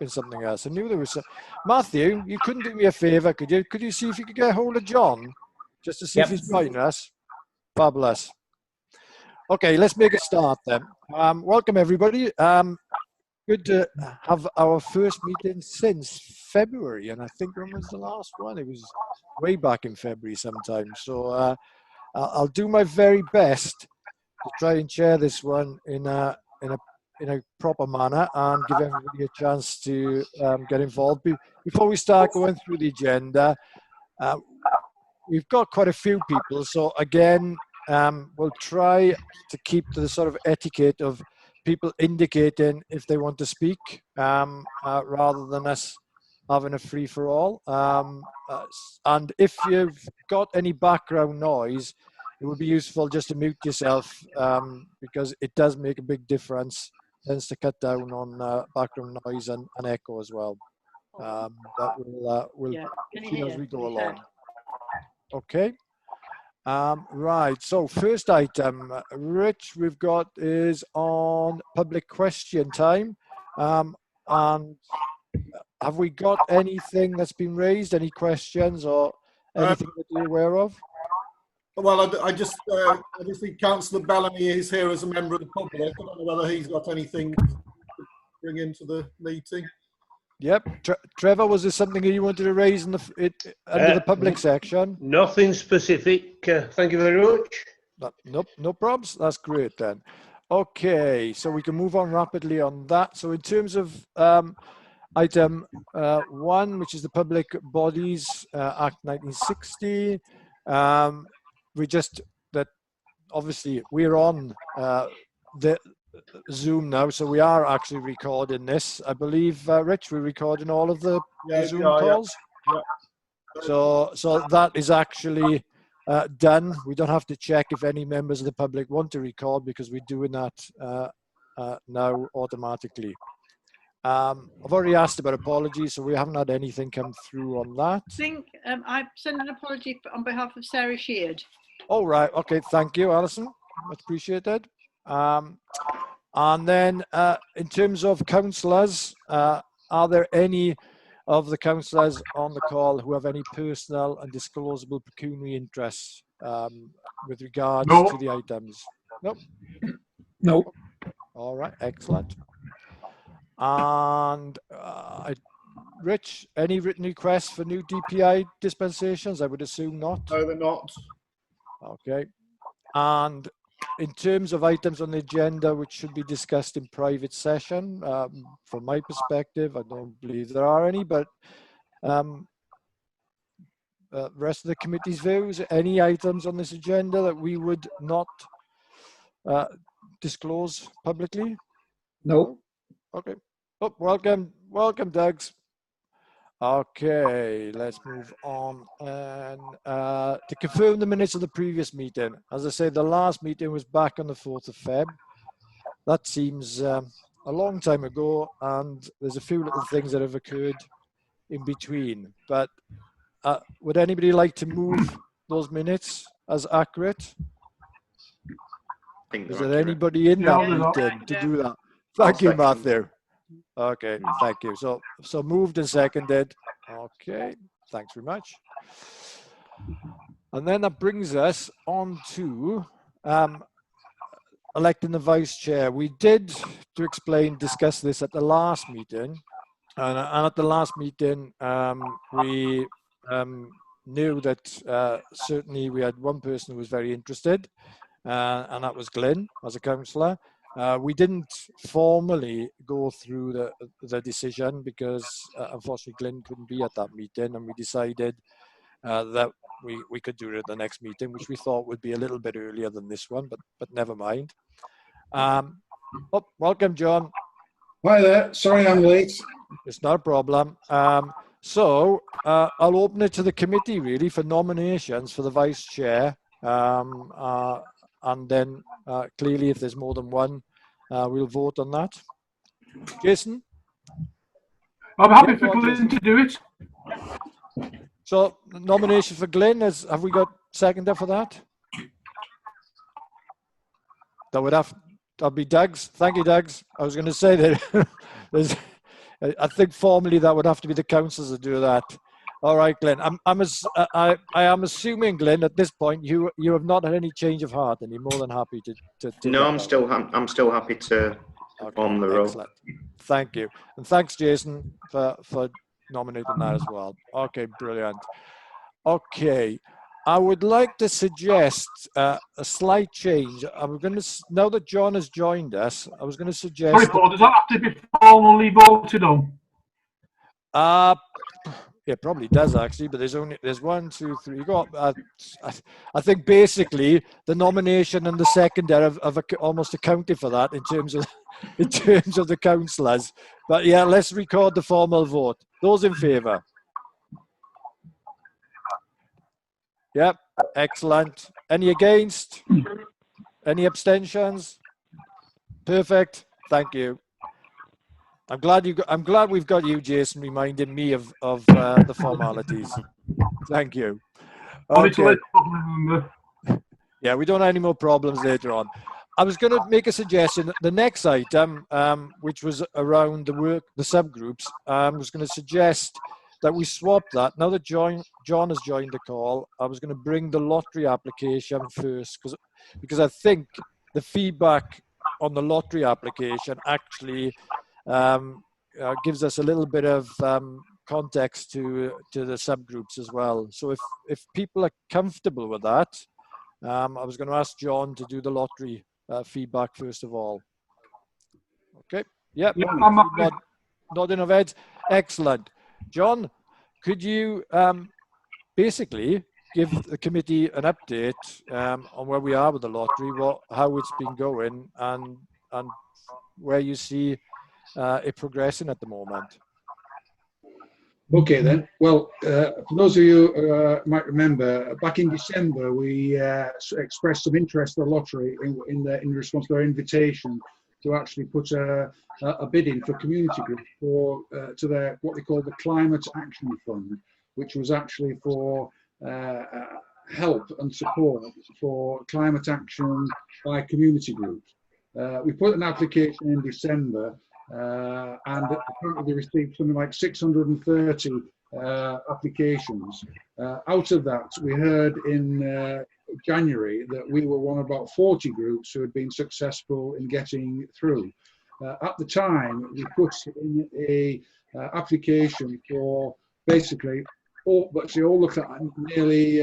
in something else. I knew there was some. Matthew, you couldn't do me a favour, could you? Could you see if you could get hold of John, just to see if he's joining us? Fabulous. Okay, let's make a start then. Welcome everybody. Good to have our first meeting since February, and I think when was the last one? It was way back in February sometime. So I'll do my very best to try and chair this one in a proper manner and give everybody a chance to get involved. Before we start going through the agenda, we've got quite a few people, so again, we'll try to keep to the sort of etiquette of people indicating if they want to speak, rather than us having a free-for-all. And if you've got any background noise, it would be useful just to mute yourself, because it does make a big difference. It tends to cut down on background noise and echo as well. But we'll see as we go along. Okay. Right, so first item, Rich, we've got is on public question time. And have we got anything that's been raised, any questions or anything that you're aware of? Well, I just, obviously Councillor Bellamy is here as a member of the public. I don't know whether he's got anything to bring into the meeting. Yep. Trevor, was there something that you wanted to raise in under the public section? Nothing specific. Thank you very much. Nope, no problems. That's great then. Okay, so we can move on rapidly on that. So in terms of item 1, which is the Public Bodies Act 1960, obviously we're on the Zoom now, so we are actually recording this. I believe, Rich, we're recording all of the Zoom calls. Yeah. So that is actually done. We don't have to check if any members of the public want to record, because we're doing that now automatically. I've already asked about apologies, so we haven't had anything come through on that. I think I've sent an apology on behalf of Sarah Sheard. Oh, right. Okay. Thank you, Alison. Much appreciated. And then in terms of councillors, are there any of the councillors on the call who have any personal and disclosable pecuniary interests with regards to the items? Nope. No. All right. Excellent. And Rich, any written requests for new DPI dispensations? I would assume not. No, they're not. Okay. And in terms of items on the agenda which should be discussed in private session, from my perspective, I don't believe there are any, but rest of the committee's views, any items on this agenda that we would not disclose publicly? No. Okay. Oh, welcome, Dougs. Okay, let's move on. And to confirm the minutes of the previous meeting, as I said, the last meeting was back on the 4th of Feb. That seems a long time ago, and there's a few little things that have occurred in between. But would anybody like to move those minutes as accurate? Is there anybody in that meeting to do that? Thank you, Matthew. Okay, thank you. So moved and seconded. Okay, thanks very much. And then that brings us on to electing the vice chair. We did, to discuss this at the last meeting. And at the last meeting, we knew that certainly we had one person who was very interested, and that was Glyn as a councillor. We didn't formally go through the decision because unfortunately Glyn couldn't be at that meeting, and we decided that we could do it at the next meeting, which we thought would be a little bit earlier than this one, but never mind. Welcome, John. Hi there. Sorry I'm late. It's not a problem. So I'll open it to the committee really for nominations for the vice chair. And then clearly if there's more than one, we'll vote on that. Jason? I'm happy for Glyn to do it. So nomination for Glyn, have we got seconder for that? That'll be Doug's. Thank you, Doug's. I was going to say that I think formally that would have to be the councillors that do that. All right, Glenn. I am assuming, Glenn, at this point you have not had any change of heart, and you're more than happy to No, get I'm that. still happy to perform the role. Excellent. Thank you, and thanks, Jason, for nominating that as well. Okay, brilliant. Okay, I would like to suggest a slight change. I'm going to, now that John has joined us, I was going to suggest. Sorry, Paul, does that have to be formally voted on? It probably does actually, but there's 1, 2, 3. You got. I think basically the nomination and the secondary have almost accounted for that in terms of the councillors. But yeah, let's record the formal vote. Those in favour. Yep, excellent. Any against? Any abstentions? Perfect. Thank you. I'm glad we've got you, Jason, reminding me of the formalities. Thank you. Okay. Yeah, we don't have any more problems later on. I was going to make a suggestion. The next item, which was around the subgroups, I was going to suggest that we swap that. Now that John has joined the call, I was going to bring the lottery application first because I think the feedback on the lottery application actually gives us a little bit of context to the subgroups as well. So if people are comfortable with that, I was going to ask John to do the lottery feedback first of all. Okay. Yep. Yeah, nodding of heads. Excellent. John, could you basically give the committee an update on where we are with the lottery, how it's been going, and where you see it progressing at the moment? Okay then. Well, for those of you who might remember, back in December we expressed some interest in the lottery in response to our invitation to actually put a bid in for community groups to their what they call the Climate Action Fund, which was actually for help and support for climate action by community groups. We put an application in December, and apparently they received something like 630 applications. Out of that, we heard in January that we were one of about 40 groups who had been successful in getting through. At the time, we put in a application for basically all looked at nearly.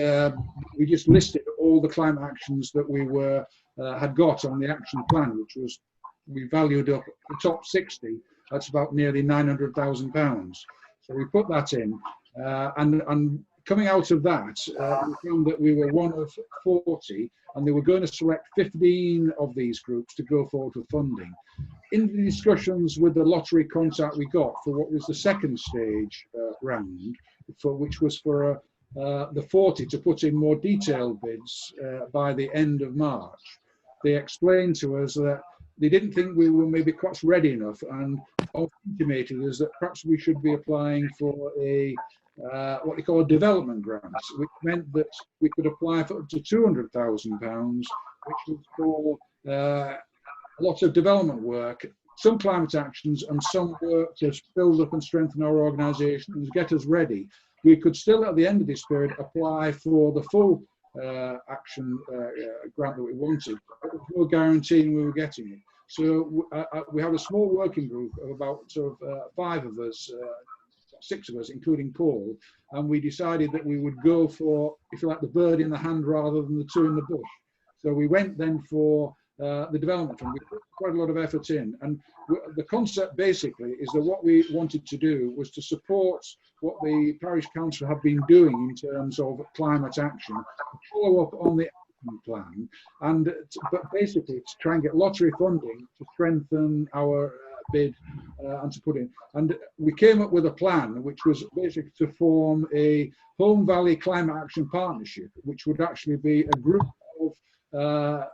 We just listed all the climate actions that we had got on the action plan, which was we valued up the top 60. That's about nearly £900,000. So we put that in, and coming out of that, we found that we were one of 40, and they were going to select 15 of these groups to go forward for funding. In the discussions with the lottery contact we got for what was the second stage round, which was for the 40 to put in more detailed bids by the end of March, they explained to us that they didn't think we were maybe quite ready enough, and intimated us that perhaps we should be applying for a what they call a development grant, which meant that we could apply for up to £200,000, which would for a lot of development work, some climate actions, and some work to build up and strengthen our organisation and get us ready. We could still, at the end of this period, apply for the full action grant that we wanted, but there was no guaranteeing we were getting it. So we had a small working group of about 5 of us, 6 of us, including Paul, and we decided that we would go for, if you like, the bird in the hand rather than the 2 in the bush. So we went then for the development fund. We put quite a lot of effort in, and the concept basically is that what we wanted to do was to support what the parish council have been doing in terms of climate action, follow up on the action plan, and but basically to try and get lottery funding to strengthen our bid and to put in. And we came up with a plan which was basically to form a Home Valley Climate Action Partnership, which would actually be a group of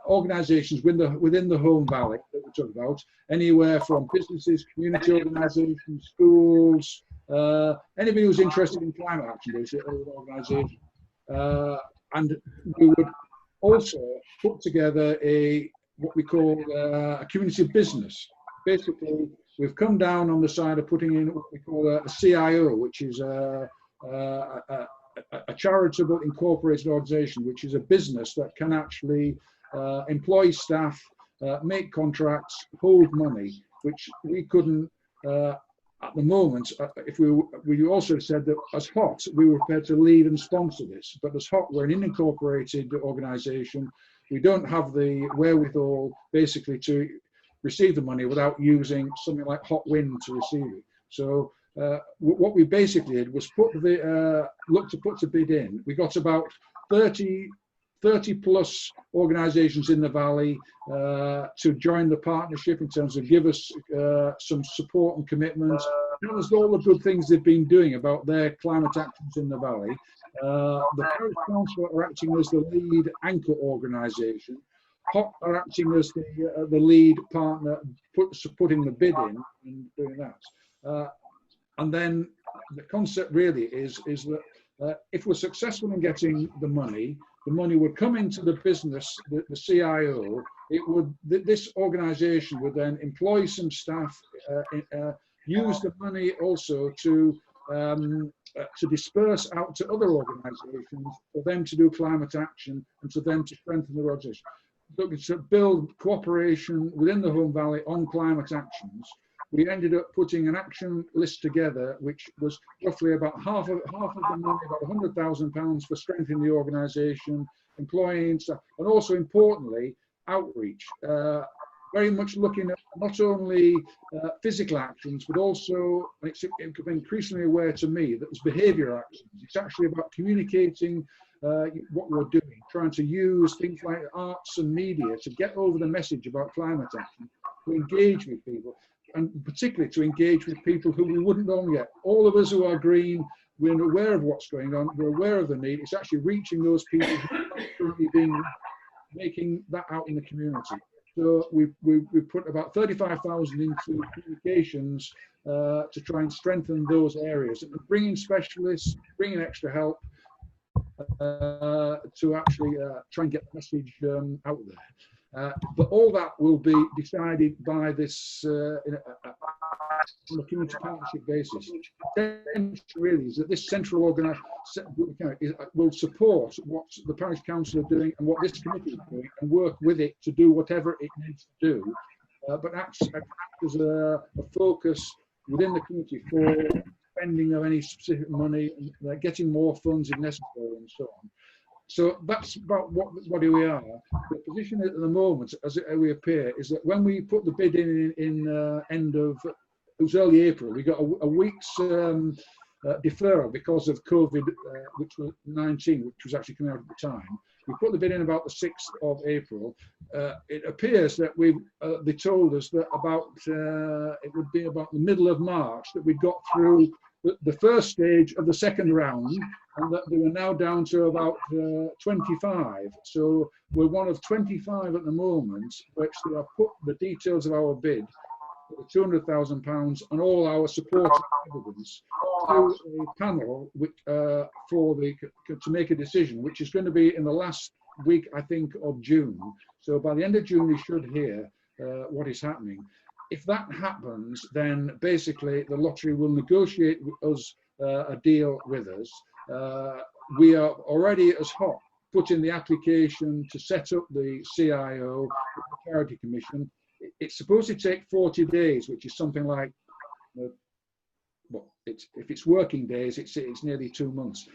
organisations within the Home Valley that we talk about, anywhere from businesses, community organisations, schools, anybody who's interested in climate action, basically, organisation. And we would also put together what we call a community business. Basically, we've come down on the side of putting in what we call a CIO, which is a charitable incorporated organisation, which is a business that can actually employ staff, make contracts, hold money, which we couldn't at the moment. If we also said that as HOT, we were prepared to lead and sponsor this, but as HOT, we're an unincorporated organisation. We don't have the wherewithal basically to receive the money without using something like Hot Wind to receive it. So what we basically did was look to put a bid in. We got about 30 plus organisations in the valley to join the partnership in terms of give us some support and commitment. Tell us all the good things they've been doing about their climate actions in the valley. The Parish Council are acting as the lead anchor organisation. HOT are acting as the lead partner, putting the bid in and doing that. And then the concept really is that if we're successful in getting the money would come into the business, the CIO. This organisation would then employ some staff, use the money also to disperse out to other organisations for them to do climate action and for them to strengthen the organisation. Looking to build cooperation within the Home Valley on climate actions. We ended up putting an action list together, which was roughly about half of the money, about £100,000 for strengthening the organisation, employing staff, and also importantly, outreach. Very much looking at not only physical actions, but also, it's increasingly aware to me that there's behaviour actions. It's actually about communicating what we're doing, trying to use things like arts and media to get over the message about climate action, to engage with people, and particularly to engage with people who we wouldn't normally get. All of us who are green, we're aware of what's going on, we're aware of the need. It's actually reaching those people who are currently making that out in the community. So we put about 35,000 into communications to try and strengthen those areas, and bringing specialists, bringing extra help to actually try and get the message out there. But all that will be decided by this on a community partnership basis. The intention really is that this central organisation will support what the Parish Council are doing and what this committee is doing, and work with it to do whatever it needs to do, but act as a focus within the community for spending of any specific money, getting more funds if necessary, and so on. So that's about what we are. The position at the moment, as we appear, is that when we put the bid in end of, it was early April, we got a week's deferral because of COVID, which was 19, which was actually coming out at the time. We put the bid in about the 6th of April. It appears that they told us that it would be about the middle of March that we got through the first stage of the second round, and that they were now down to about 25. So we're one of 25 at the moment, which they have put the details of our bid, the £200,000 and all our support evidence to a panel to make a decision, which is going to be in the last week, I think, of June. So by the end of June, we should hear what is happening. If that happens, then basically the lottery will negotiate with us a deal with us. We are already as HOT put in the application to set up the CIO, the Charity Commission. It's supposed to take 40 days, which is something like, if it's working days, it's nearly 2 months.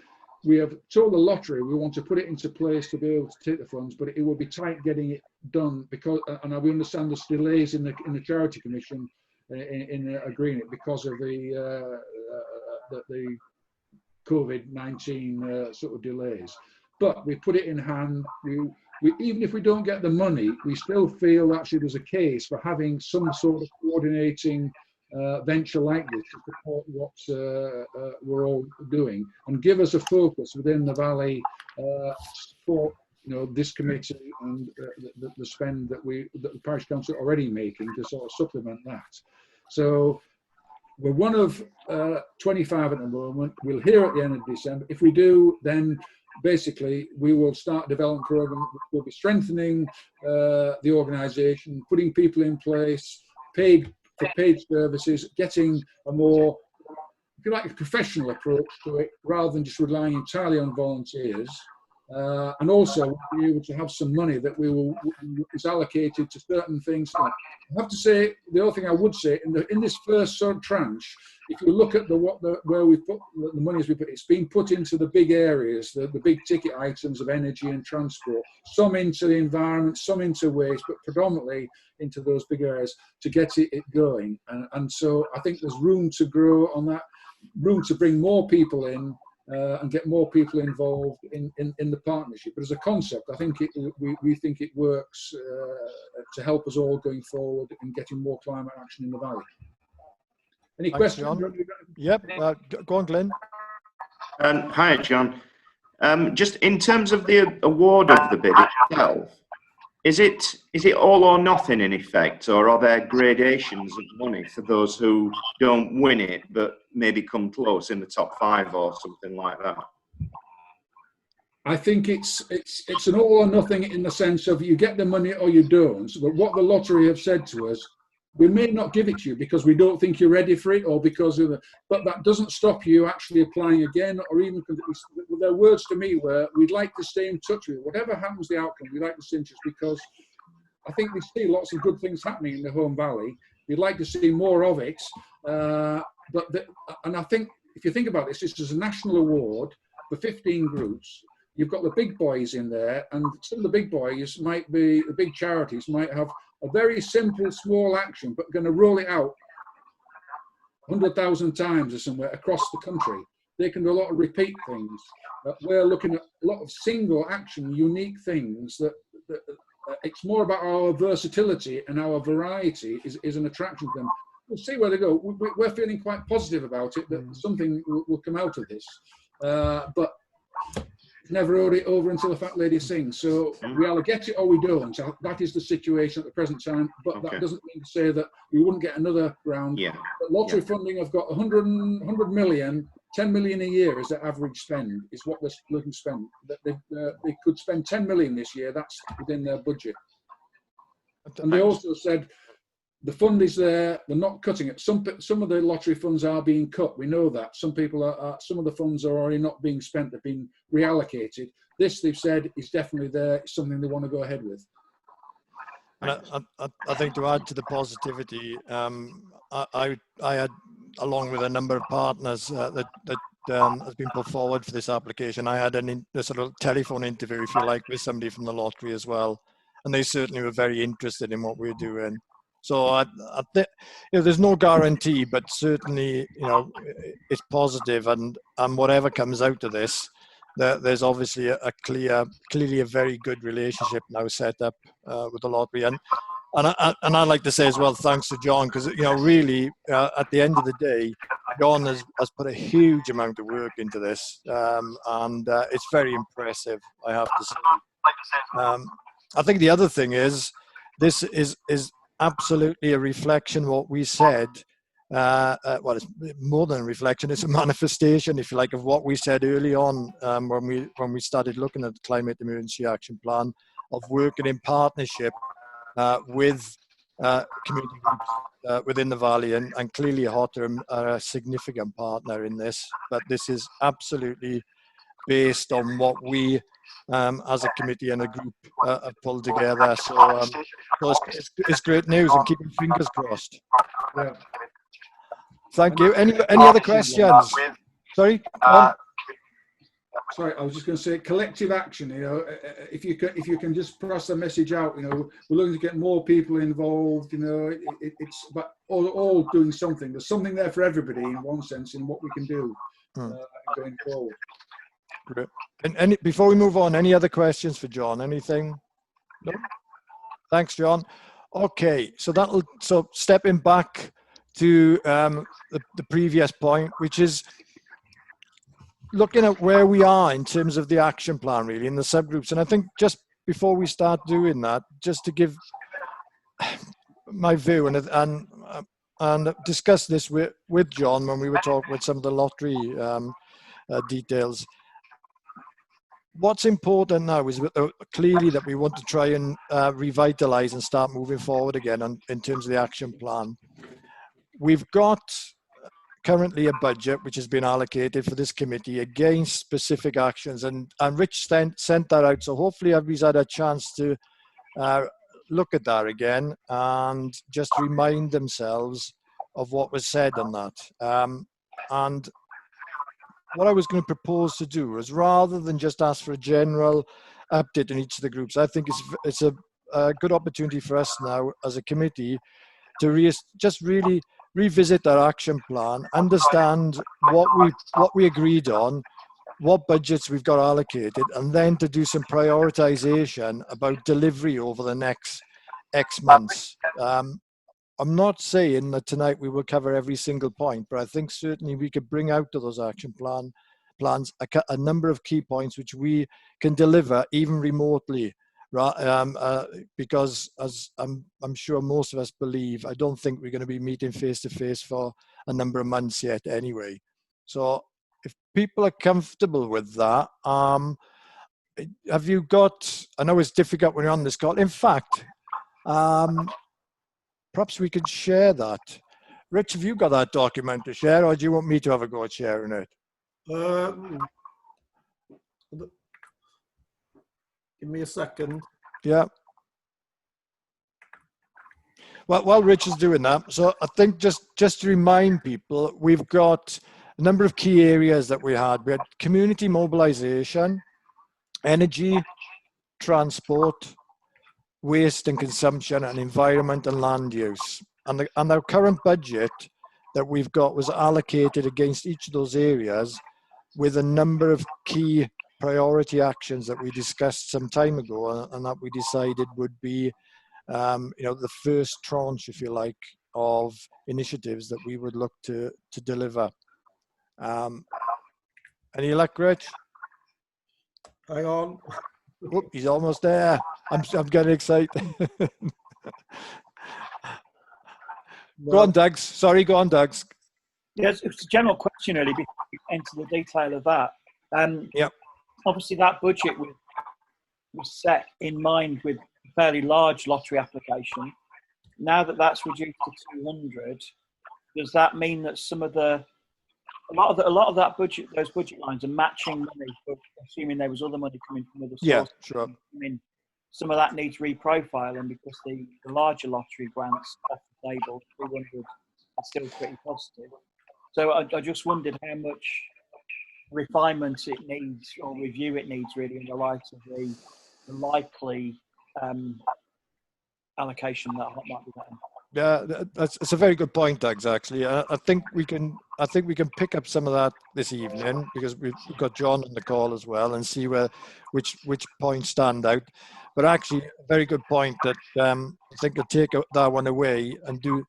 We have told the lottery we want to put it into place to be able to take the funds, but it will be tight getting it done because, and we understand there's delays in the Charity Commission in agreeing it because of the COVID-19 sort of delays. But we put it in hand. We even if we don't get the money, we still feel actually there's a case for having some sort of coordinating venture like this to support what we're all doing and give us a focus within the valley to support this committee and the spend that the Parish Council are already making to sort of supplement that. So we're one of 25 at the moment. We'll hear at the end of December. If we do, then basically we will start a development program. We'll be strengthening the organisation, putting people in place, paid for paid services, getting a more, if you like, a professional approach to it rather than just relying entirely on volunteers. And also be able to have some money that is allocated to certain things. I have to say, the other thing I would say, in this first sort of tranche, if you look at where we put the monies we put, it's been put into the big areas, the big ticket items of energy and transport, some into the environment, some into waste, but predominantly into those big areas to get it going. And so I think there's room to grow on that, room to bring more people in, and get more people involved in the partnership. But as a concept, I think we think it works to help us all going forward in getting more climate action in the valley. Any questions? John. Yep, go on, Glenn. Hi, John. Just in terms of the award of the bid itself, is it all or nothing in effect, or are there gradations of money for those who don't win it but maybe come close in the top 5 or something like that? I think it's an all or nothing in the sense of you get the money or you don't. But what the lottery have said to us, we may not give it to you because we don't think you're ready for it, or because of but that doesn't stop you actually applying again, or even their words to me were, we'd like to stay in touch with you. Whatever happens the outcome, we'd like to stay in touch, because I think we see lots of good things happening in the Home Valley. We'd like to see more of it. And I think if you think about this is a national award for 15 groups. You've got the big boys in there, and some of the big boys might be, the big charities might have a very simple, small action, but going to roll it out 100,000 times or somewhere across the country. They can do a lot of repeat things. We're looking at a lot of single action, unique things that it's more about our versatility, and our variety is an attraction to them. We'll see where they go. We're feeling quite positive about it, that something will come out of this. But never over until the fat lady sings. So we either get it or we don't. So that is the situation at the present time. But that doesn't mean to say that we wouldn't get another round. Yeah. But lottery funding have got 100 million, 10 million a year is their average spend, is what they're looking to spend. They could spend 10 million this year. That's within their budget. And they also said the fund is there. They're not cutting it. Some of the lottery funds are being cut. We know that. Some people some of the funds are already not being spent. They've been reallocated. This, they've said, is definitely there. It's something they want to go ahead with. And I think to add to the positivity, I had, along with a number of partners that has been put forward for this application, I had a sort of telephone interview, if you like, with somebody from the lottery as well, and they certainly were very interested in what we're doing. So I think, there's no guarantee, but certainly, it's positive, and whatever comes out of this, there's obviously clearly a very good relationship now set up with the lottery, and I'd like to say as well, thanks to John, because really at the end of the day, John has put a huge amount of work into this, and it's very impressive, I have to say. I think the other thing is, this is absolutely a reflection what we said. Well, it's more than a reflection, it's a manifestation, if you like, of what we said early on when we started looking at the Climate Emergency Action Plan, of working in partnership with community groups within the valley, and clearly Hotham are a significant partner in this, but this is absolutely based on what we as a committee and a group have pulled together. So it's great news, and keeping fingers crossed. Yeah. Thank you. Any other questions? Sorry? Sorry, I was just going to say collective action. If you can just pass the message out. We're looking to get more people involved. It's about all doing something. There's something there for everybody in one sense in what we can do going forward. Great. And before we move on, any other questions for John? Anything? No? Thanks, John. Okay, so stepping back to the previous point, which is looking at where we are in terms of the action plan, really, in the subgroups. And I think just before we start doing that, just to give my view and discuss this with John when we were talking with some of the lottery details. What's important now is clearly that we want to try and revitalise and start moving forward again in terms of the action plan. we've got currently a budget which has been allocated for this committee against specific actions, and Rich sent that out. So hopefully everybody's had a chance to look at that again and just remind themselves of what was said on that. And what I was going to propose to do is, rather than just ask for a general update in each of the groups, I think it's a good opportunity for us now as a committee to just really revisit our action plan, understand what we agreed on, what budgets we've got allocated, and then to do some prioritization about delivery over the next X months. I'm not saying that tonight we will cover every single point, but I think certainly we could bring out to those action plans a number of key points which we can deliver even remotely. Because as I'm sure most of us believe, I don't think we're going to be meeting face to face for a number of months yet anyway. So if people are comfortable with that, have you got, I know it's difficult when you're on this call. In fact, perhaps we could share that. Rich, have you got that document to share, or do you want me to have a go at sharing it? Give me a second. Yeah. Well, while Rich is doing that, so I think just to remind people, we've got a number of key areas that we had. We had community mobilization, energy, transport, waste and consumption, and environment and land use. And our current budget that we've got was allocated against each of those areas with a number of key priority actions that we discussed some time ago, and that we decided would be, the first tranche, if you like, of initiatives that we would look to deliver. Any luck, Rich? Hang on. Oh, he's almost there. I'm getting excited. Go on, Doug. Sorry, go on, Doug. Yes, it's a general question really before we enter the detail of that. Yep. Obviously, that budget was set in mind with a fairly large lottery application. Now that that's reduced to 200, does that mean that a lot of that budget, those budget lines, are matching money? For, assuming there was other money coming from other sources. Yeah, sure. I mean, some of that needs reprofiling because the larger lottery grants off the table, 200, are still pretty positive. So I just wondered how much refinement it needs, or review it needs, really, in the light of the likely allocation that might be done. Yeah, it's a very good point, Doug. Actually, I think we can pick up some of that this evening, because we've got John on the call as well, and see which points stand out. But actually, a very good point that I think you'll take that one away and do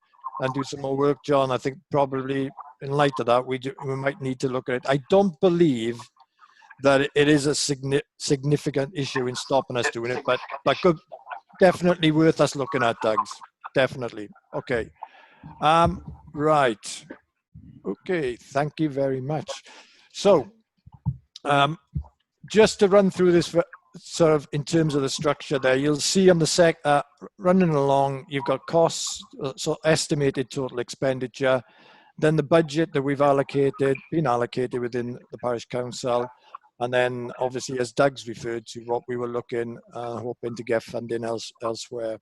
some more work, John. I think probably in light of that, we might need to look at it. I don't believe that it is a significant issue in stopping us doing it, but good, definitely worth us looking at, Doug. Definitely. Okay. Right. Okay. Thank you very much. So, just to run through this sort of in terms of the structure there, you'll see on the running along, you've got costs, so estimated total expenditure, then the budget that we've been allocated within the parish council, and then obviously, as Doug's referred to, what we were looking, hoping to get funding elsewhere.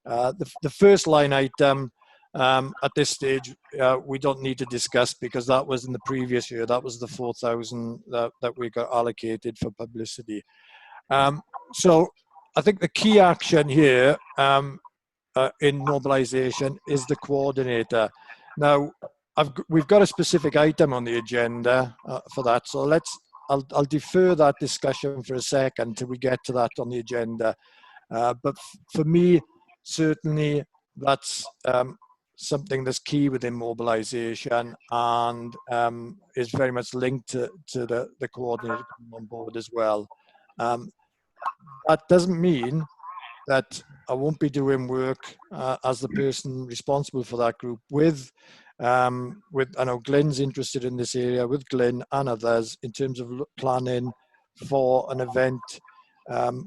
The first line item at this stage, we don't need to discuss, because that was in the previous year. That was the 4,000 that we got allocated for publicity. So I think the key action here in mobilisation is the coordinator. Now, we've got a specific item on the agenda for that, so I'll defer that discussion for a second till we get to that on the agenda. But for me, certainly that's something that's key within mobilisation, and is very much linked to the coordinator coming on board as well. That doesn't mean that I won't be doing work as the person responsible for that group with I know Glyn's interested in this area, with Glyn and others, in terms of planning for an event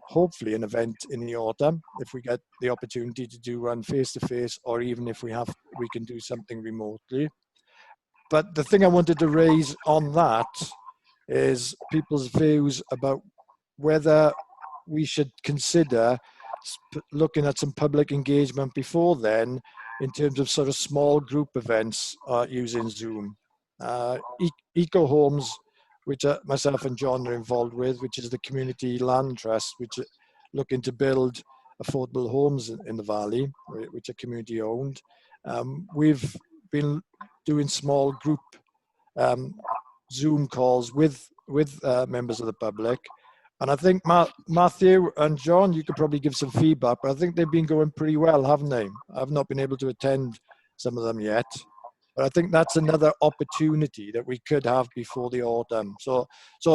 hopefully an event in the autumn if we get the opportunity to do run face-to-face, or even if we can do something remotely. But the thing I wanted to raise on that is people's views about whether we should consider looking at some public engagement before then in terms of sort of small group events using Zoom. Eco Homes, which myself and John are involved with, which is the community land trust, which are looking to build affordable homes in the valley, which are community owned. We've been doing small group Zoom calls with members of the public. And I think Matthew and John, you could probably give some feedback, but I think they've been going pretty well, haven't they? I've not been able to attend some of them yet, but I think that's another opportunity that we could have before the autumn. So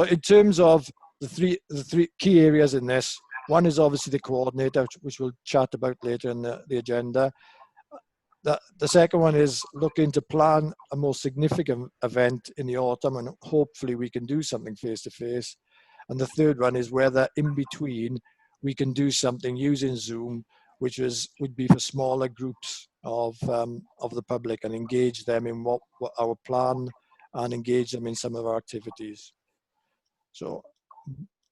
in terms of the three key areas in this, one is obviously the coordinator, which we'll chat about later in the agenda. The second one is looking to plan a more significant event in the autumn, and hopefully we can do something face-to-face. And the third one is whether in between we can do something using Zoom, which would be for smaller groups of the public, and engage them in what our plan and engage them in some of our activities. So,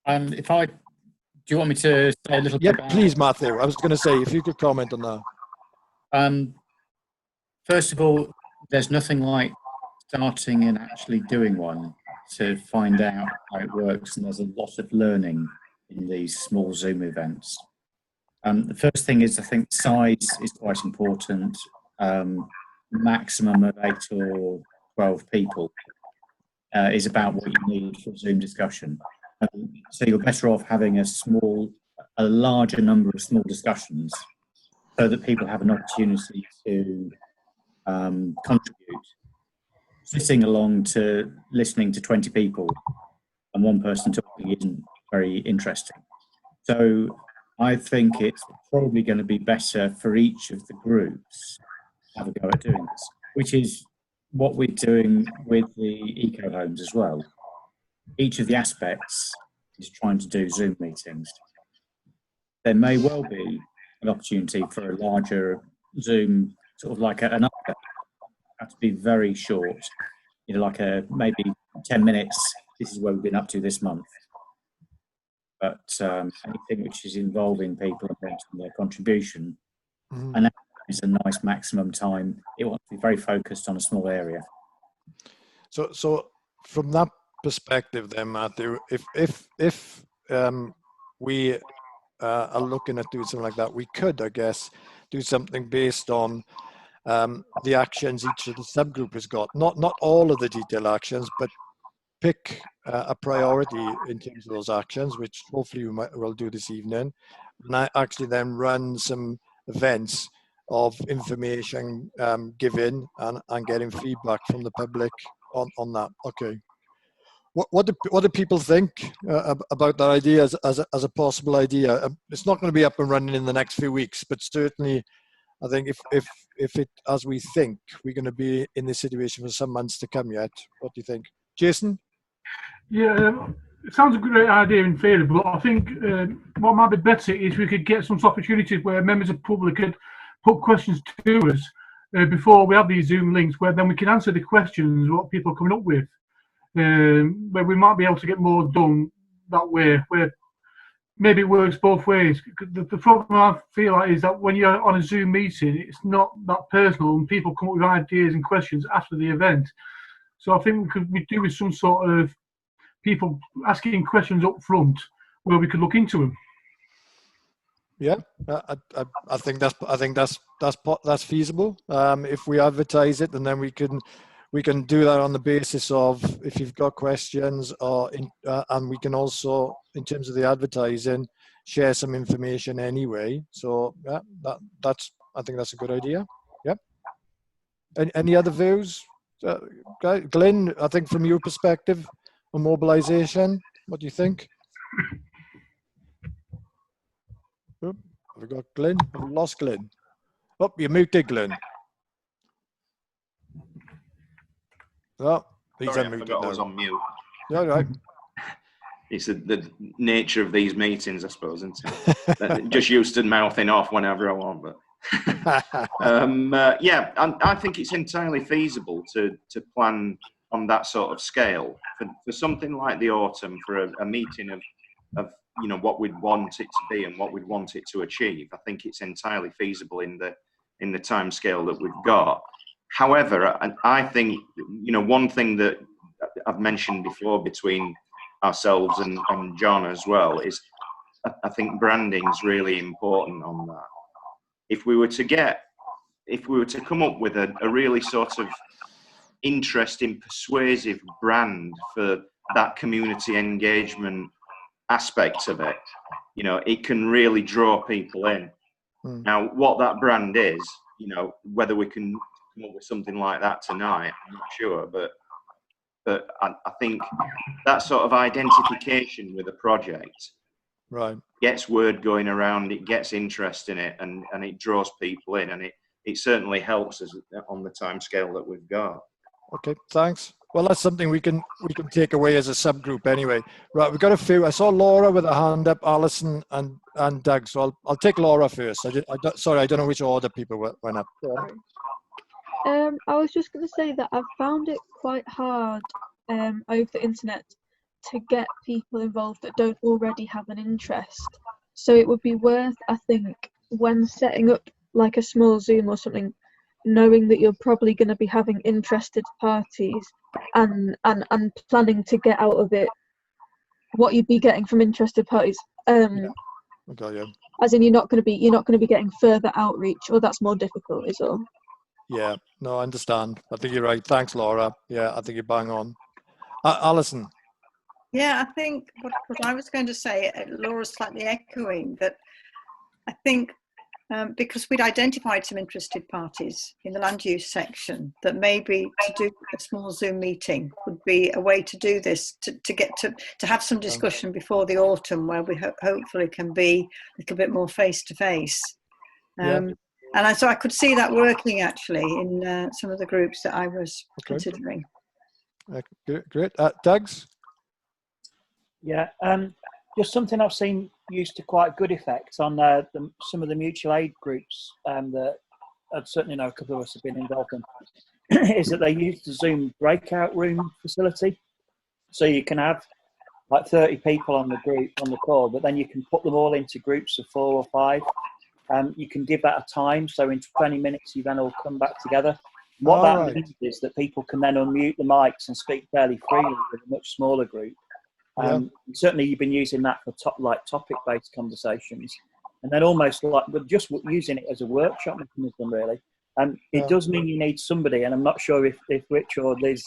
do you want me to say a little bit? Yeah, please, Matthew. I was going to say if you could comment on that. First of all, there's nothing like starting and actually doing one to find out how it works, and there's a lot of learning in these small Zoom events. The first thing is, I think size is quite important. Maximum of 8 or 12 people is about what you need for Zoom discussion. So you're better off having a larger number of small discussions so that people have an opportunity to contribute. Sitting along to listening to 20 people and one person talking isn't very interesting. So I think it's probably going to be better for each of the groups to have a go at doing this, which is what we're doing with the eco homes as well. Each of the aspects is trying to do Zoom meetings. There may well be an opportunity for a larger Zoom, sort of like an update. Have to be very short, like maybe 10 minutes. This is where we've been up to this month. But anything which is involving people and wanting their contribution, and it's a nice maximum time. It wants to be very focused on a small area. So from that perspective, then, Matthew, if we are looking at doing something like that, we could, I guess, do something based on the actions each of the subgroup has got. Not all of the detailed actions, but pick a priority in terms of those actions, which hopefully we'll do this evening. And I actually then run some events of information given and getting feedback from the public on that. Okay. What do people think about that idea as a possible idea? It's not going to be up and running in the next few weeks, but certainly I think if it, as we think, we're going to be in this situation for some months to come yet. What do you think? Jason? Yeah, it sounds a great idea in theory, but I think what might be better is we could get some opportunities where members of the public could put questions to us before we have these Zoom links, where then we can answer the questions, what people are coming up with. Where we might be able to get more done that way, where maybe it works both ways. The problem I feel like is that when you're on a Zoom meeting, it's not that personal, and people come up with ideas and questions after the event. So I think we do with some sort of people asking questions up front, where we could look into them. Yeah, I think that's feasible. If we advertise it, and then we can do that on the basis of if you've got questions, and we can also, in terms of the advertising, share some information anyway. So yeah, I think that's a good idea. Yep. Any other views, Glenn? I think from your perspective on mobilisation, what do you think? Oh, have we got Glenn? Have we lost Glenn? Oh, you're muted, Glenn. Oh, he's Sorry, unmuted I forgot now. I was on mute. Yeah, right. it's the nature of these meetings, I suppose, isn't it? Just used to mouthing off whenever I want, but yeah, I think it's entirely feasible to plan on that sort of scale for something like the autumn, for a meeting of you know, what we'd want it to be and what we'd want it to achieve. I think it's entirely feasible in the time scale that we've got. However, I think, you know, one thing that I've mentioned before between ourselves and John as well is I think branding's really important on that. If we were to come up with a really sort of interesting, persuasive brand for that community engagement aspect of it, you know, it can really draw people in. Now, what that brand is, you know, whether we can come up with something like that tonight, I'm not sure, but I think that sort of identification with a project Right. gets word going around, it gets interest in it, and it draws people in, and it certainly helps us on the time scale that we've got. Okay, thanks. Well, that's something we can take away as a subgroup anyway. Right, we've got a few. I saw Laura with a hand up, Alison and Doug. So I'll take Laura first. Sorry, I don't know which order people went up. I was just going to say that I've found it quite hard over the internet to get people involved that don't already have an interest. So it would be worth, I think, when setting up like a small Zoom or something, knowing that you're probably going to be having interested parties and planning to get out of it what you'd be getting from interested parties. Okay, yeah. As in, you're not going to be getting further outreach, or that's more difficult, is all. Yeah, no, I understand. I think you're right. Thanks, Laura. Yeah, I think you're bang on. Alison. Yeah, I think what I was going to say, Laura's slightly echoing that. I think because we'd identified some interested parties in the land use section, that maybe to do a small Zoom meeting would be a way to do this, to have some discussion before the autumn, where we hopefully can be a little bit more face to face. And so I could see that working actually in some of the groups that I was considering. Great. Doug's? Yeah, just something I've seen used to quite good effect on some of the mutual aid groups that I certainly know a couple of us have been involved in, is that they use the Zoom breakout room facility. So you can have like 30 people on the call, but then you can put them all into groups of 4 or 5. You can give that a time, so in 20 minutes you then all come back together. What that means is that people can then unmute the mics and speak fairly freely with a much smaller group. Certainly you've been using that for topic-based conversations, and then almost like we're just using it as a workshop mechanism really. It does mean you need somebody, and I'm not sure if Rich or Liz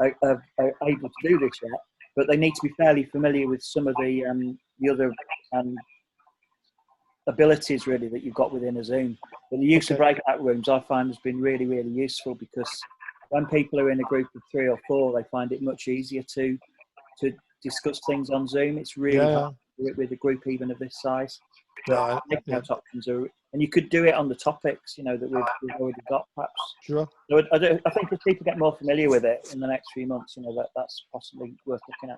are able to do this yet, but they need to be fairly familiar with some of the other abilities really that you've got within a Zoom. But the use of breakout rooms I find has been really, really useful, because when people are in a group of 3 or 4, they find it much easier to discuss things on Zoom. It's really hard to do it with a group even of this size. Breakout options are, and you could do it on the topics, you know, that we've already got, perhaps. Sure. So I think if people get more familiar with it in the next few months, you know, that's possibly worth looking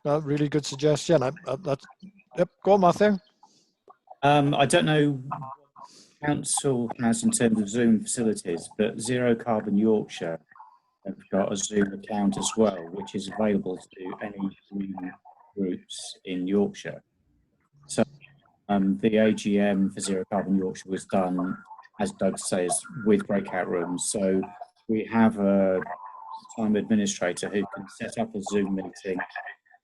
at. Really good suggestion. Yep. Go on, Matthew. I don't know what council has in terms of Zoom facilities, but Zero Carbon Yorkshire have got a Zoom account as well, which is available to any Zoom groups in Yorkshire. So the AGM for Zero Carbon Yorkshire was done, as Doug says, with breakout rooms. So we have a time administrator who can set up a Zoom meeting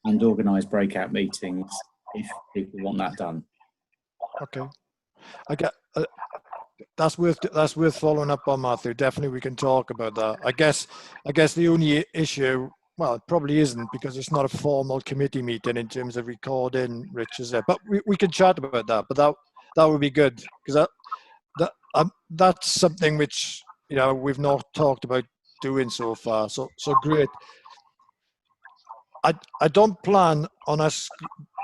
and organise breakout meetings if people want that done. Okay, I get that's worth following up on, Matthew. Definitely, we can talk about that. I guess the only issue, well, it probably isn't, because it's not a formal committee meeting in terms of recording, Rich, is there? But we can chat about that. But that would be good, because that's something which, you know, we've not talked about doing so far. So great. I don't plan on us,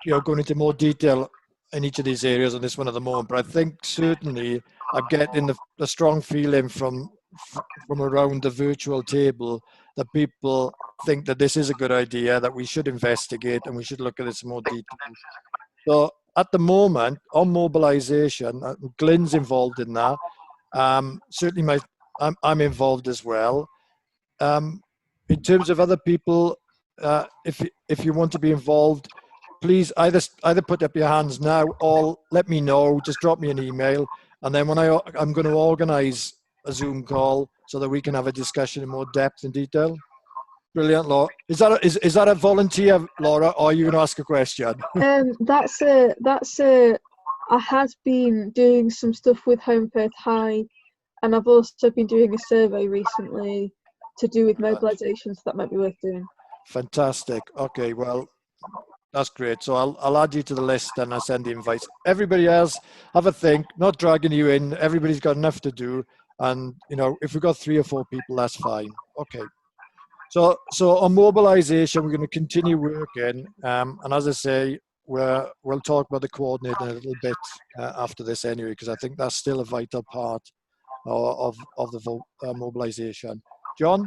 you know, going into more detail in each of these areas on this one at the moment, but I think certainly I'm getting a strong feeling from around the virtual table that people think that this is a good idea, that we should investigate and we should look at this in more detail. So at the moment, on mobilisation, Glyn's involved in that. Certainly I'm involved as well. In terms of other people, if you want to be involved, please either put up your hands now or let me know. Just drop me an email, and then when I'm going to organise a Zoom call so that we can have a discussion in more depth and detail. Brilliant, Laura. Is that a volunteer, Laura, or are you going to ask a question? I have been doing some stuff with Home Perth High, and I've also been doing a survey recently to do with mobilisation, so that might be worth doing. Fantastic. Okay, well, that's great. So I'll add you to the list and I'll send the invites. Everybody else, have a think, not dragging you in. Everybody's got enough to do. And, you know, if we've got 3 or 4 people, that's fine. Okay. So on mobilisation, we're going to continue working. And as I say, we'll talk about the coordinator a little bit after this anyway, because I think that's still a vital part of the mobilisation. John?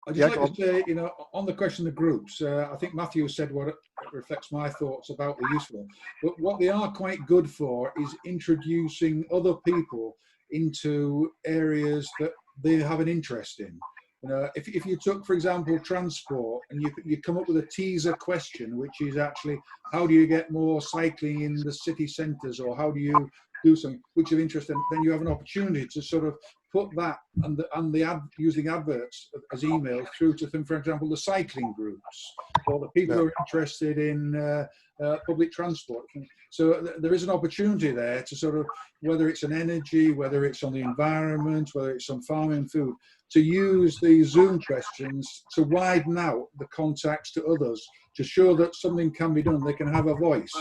I'd just like to say, you know, on the question of groups, I think Matthew said what reflects my thoughts about the useful. But what they are quite good for is introducing other people into areas that they have an interest in. You know, if you took, for example, transport, and you come up with a teaser question, which is actually, how do you get more cycling in the city centres, or how do you do something which is interesting, then you have an opportunity to sort of put that and using adverts as emails through to them, for example, the cycling groups or the people who are interested in public transport. So there is an opportunity there to sort of, whether it's on energy, whether it's on the environment, whether it's on farming and food, to use these Zoom questions to widen out the contacts to others, to show that something can be done. They can have a voice.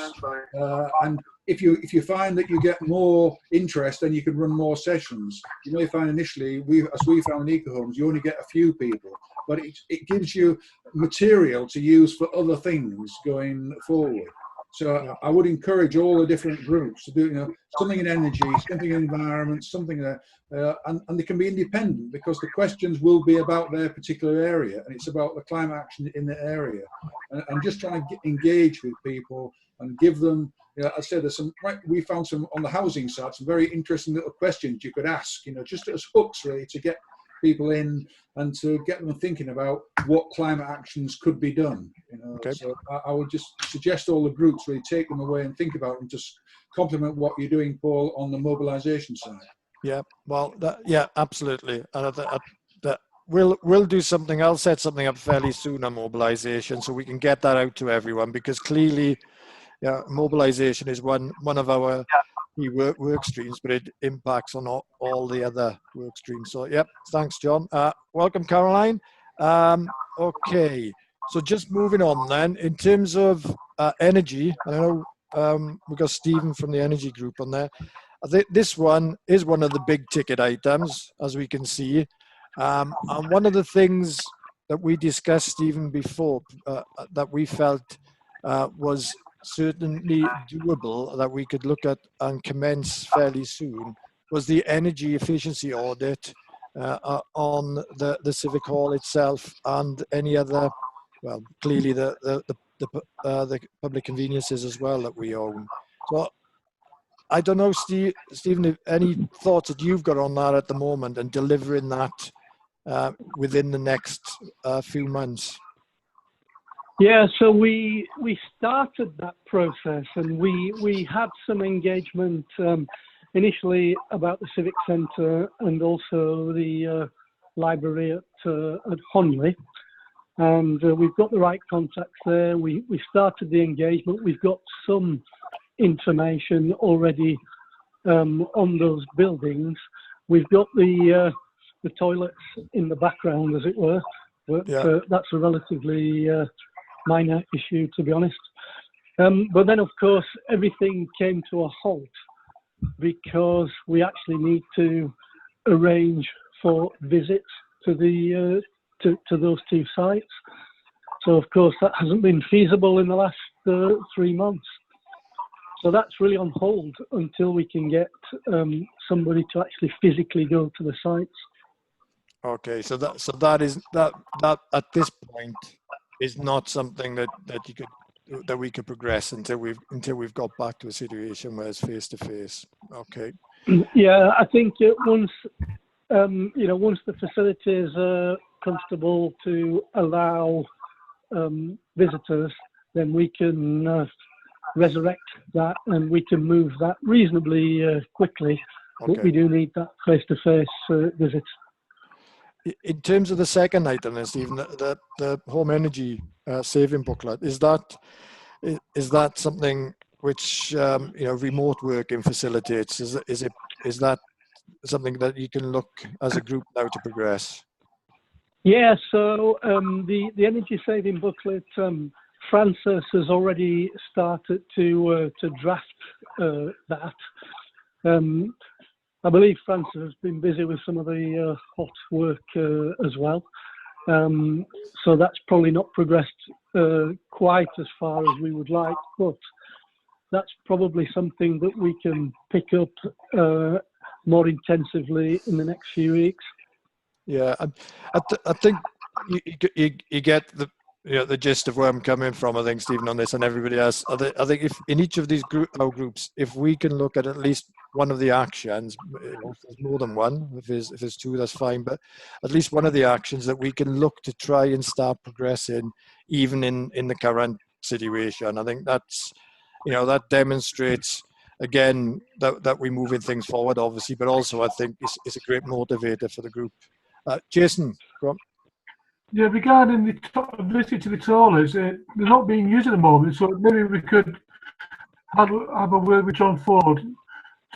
And if you find that you get more interest, then you can run more sessions. You may find initially, as we found in Eco Homes, you only get a few people, but it gives you material to use for other things going forward. So I would encourage all the different groups to do, you know, something in energy, something in environment, something, and they can be independent, because the questions will be about their particular area, and it's about the climate action in the area. And just trying to engage with people and give them, you know, I said there's some, we found some on the housing side, some very interesting little questions you could ask, you know, just as hooks really to get people in and to get them thinking about what climate actions could be done. You know, okay. So I would just suggest all the groups really take them away and think about them, just complement what you're doing, Paul, on the mobilisation side. Yeah, well, yeah, absolutely. And we'll do something. I'll set something up fairly soon on mobilisation, so we can get that out to everyone, because clearly, yeah, mobilisation is one of our key work streams, but it impacts on all the other work streams. So, yep, thanks, John. Welcome, Caroline. Okay, so just moving on then, in terms of energy, I know we've got Stephen from the energy group on there. I think this one is one of the big ticket items, as we can see. And one of the things that we discussed, Stephen, before, that we felt was certainly doable, that we could look at and commence fairly soon, was the energy efficiency audit on the Civic Hall itself and any other, well, clearly the public conveniences as well that we own. So I don't know, Stephen, any thoughts that you've got on that at the moment and delivering that within the next few months? Yeah, so we started that process, and we had some engagement initially about the Civic Centre and also the library at Honley, and we've got the right contacts there. We started the engagement. We've got some information already on those buildings. We've got the toilets in the background, as it were, but that's a relatively minor issue, to be honest. But then, of course, everything came to a halt because we actually need to arrange for visits to the to those 2 sites. So, of course, that hasn't been feasible in the last 3 months. So that's really on hold until we can get somebody to actually physically go to the sites. Okay, so that is that at this point is not something that we could progress until we've got back to a situation where it's face to face. Okay. Yeah, I think once once the facilities are comfortable to allow visitors, then we can resurrect that and we can move that reasonably quickly. Okay. But we do need that face-to-face visit. In terms of the second item, then, Stephen, the home energy saving booklet, is that something which remote working facilitates? Is that something that you can look as a group now to progress? Yeah, so the energy saving booklet, Francis has already started to draft that. I believe Francis has been busy with some of the hot work as well. So that's probably not progressed quite as far as we would like, but that's probably something that we can pick up more intensively in the next few weeks. Yeah, I think you get the gist of where I'm coming from, I think, Stephen, on this, and everybody else. I think if in each of these groups, if we can look at least one of the actions, if there's more than one, if there's two, that's fine, but at least one of the actions that we can look to try and start progressing, even in the current situation. I think that's, that demonstrates, again, that we're moving things forward, obviously, but also I think it's a great motivator for the group. Jason, go on. Yeah, regarding the visit to the toilets, they're not being used at the moment, so maybe we could have a word with John Ford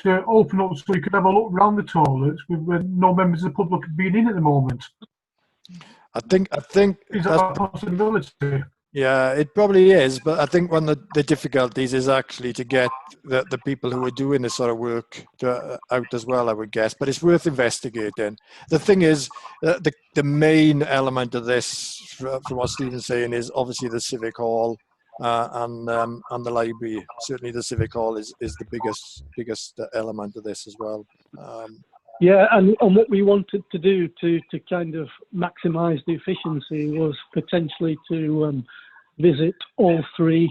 to open up so we could have a look around the toilets with no members of the public being in at the moment. I think is that a possibility? Yeah, it probably is, but I think one of the difficulties is actually to get the people who are doing this sort of work out as well, I would guess. But it's worth investigating. The thing is, the main element of this, from what Stephen's saying, is obviously the civic hall and the library. Certainly, the civic hall is the biggest element of this as well. Yeah, and what we wanted to do to kind of maximise the efficiency was potentially to visit all three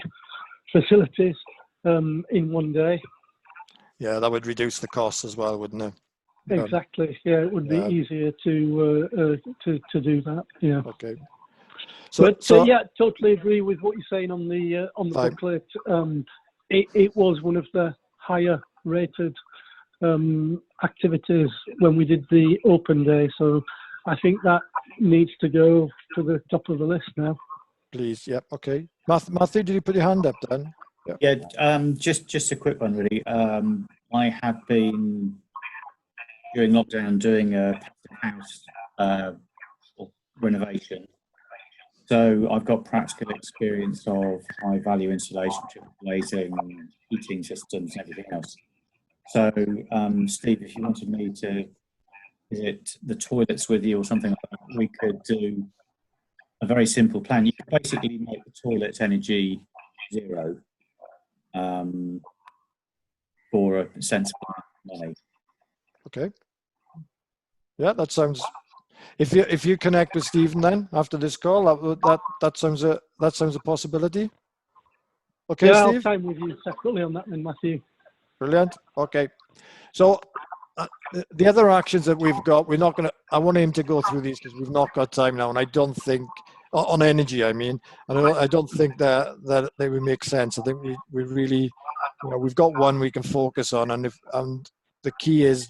facilities in one day. Yeah, that would reduce the costs as well, wouldn't it? Exactly. Yeah, it would be easier to do that. Yeah. Okay. So yeah, totally agree with what you're saying on the booklet. It was one of the higher rated activities when we did the open day, so I think that needs to go to the top of the list now. Please, yeah, okay. Matthew, did you put your hand up then? Yeah, just a quick one really. I have been during lockdown doing a house renovation, so I've got practical experience of high value insulation, glazing, heating systems, and everything else. So, Steve, if you wanted me to visit the toilets with you or something like that, we could do a very simple plan. You could basically make the toilet energy zero for a sensible amount of money. Okay. Yeah, that sounds. If you connect with Stephen then after this call, that sounds a possibility. Okay, yeah, Steve. I'll time with you separately on that then, Matthew. Brilliant. Okay. So the other actions that we've got, I want him to go through these because we've not got time now, and I don't think on energy. I mean, I don't think that they would make sense. I think we really, we've got one we can focus on, and the key is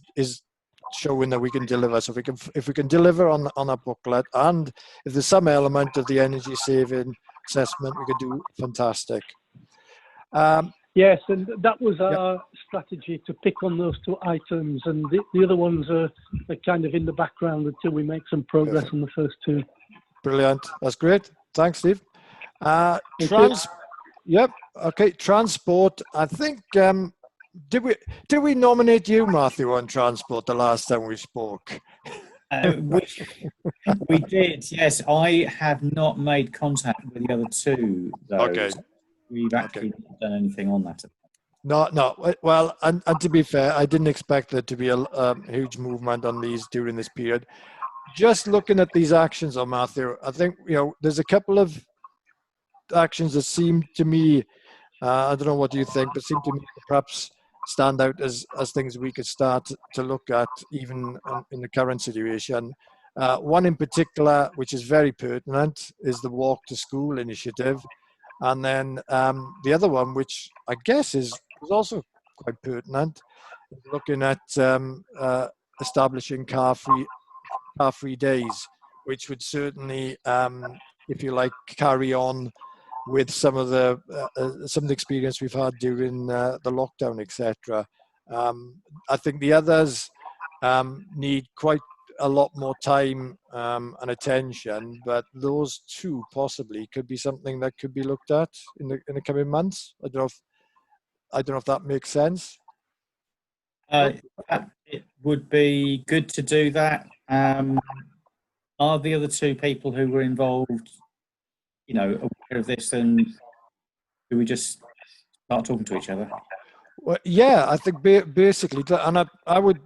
showing that we can deliver. So if we can deliver on our booklet, and if there's some element of the energy saving assessment, we could do fantastic. Yes, and that was our strategy, to pick on those two items, and the other ones are kind of in the background until we make some progress on the first two. Brilliant. That's great. Thanks, Steve. Yep. Okay. Transport. I think did we nominate you, Matthew, on transport the last time we spoke? We did. Yes, I have not made contact with the other two, though. Okay. We've actually not done anything on that. No. Well, and to be fair, I didn't expect there to be a huge movement on these during this period. just looking at these actions, on Matthew, I think, you know, there's a couple of actions that seem to me, I don't know what you think, but seem to me to perhaps stand out as things we could start to look at even in the current situation. One in particular, which is very pertinent, is the Walk to School initiative. And then the other one, which I guess is also quite pertinent, is looking at establishing car-free days, which would certainly, if you like, carry on with some of the experience we've had during the lockdown, etc. I think the others need quite a lot more time and attention, but those two possibly could be something that could be looked at in the coming months. I don't know if that makes sense. It would be good to do that. Are the other two people who were involved, you know, aware of this, and do we just start talking to each other? Well, yeah, I think basically, and I would.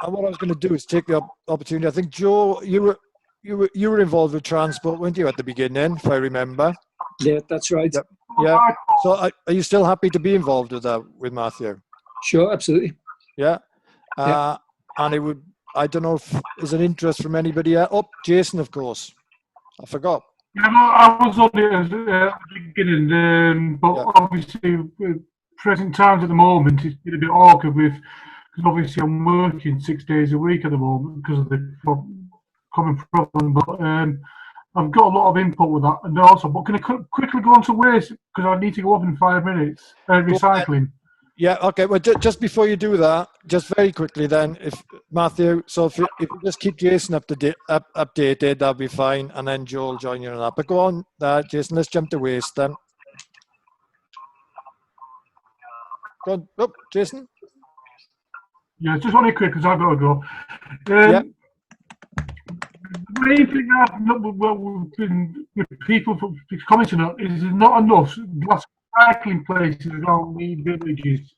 What I was going to do is take the opportunity. I think, Joe, you were involved with transport, weren't you, at the beginning, if I remember? Yeah, that's right. Yeah. So are you still happy to be involved with that, with Matthew? Sure, absolutely. Yeah. And it would, I don't know if there's an interest from anybody else. Oh, Jason, of course. I forgot. Yeah, I was on it at the beginning, but obviously, with present times at the moment, it's been a bit awkward because obviously I'm working 6 days a week at the moment because of the common problem. But I've got a lot of input with that, and also. But can I quickly go on to waste because I need to go off in 5 minutes? Recycling. Yeah. Okay. Well, just before you do that, just very quickly then, if Matthew, so if you just keep Jason updated, that'll be fine, and then Joe will join you on that. But go on, Jason. Let's jump to waste then. Go on. Oh, Jason. Yeah, just only quick because I've got to go. The main thing we've been with people commenting on is there's not enough glass recycling places around the villages.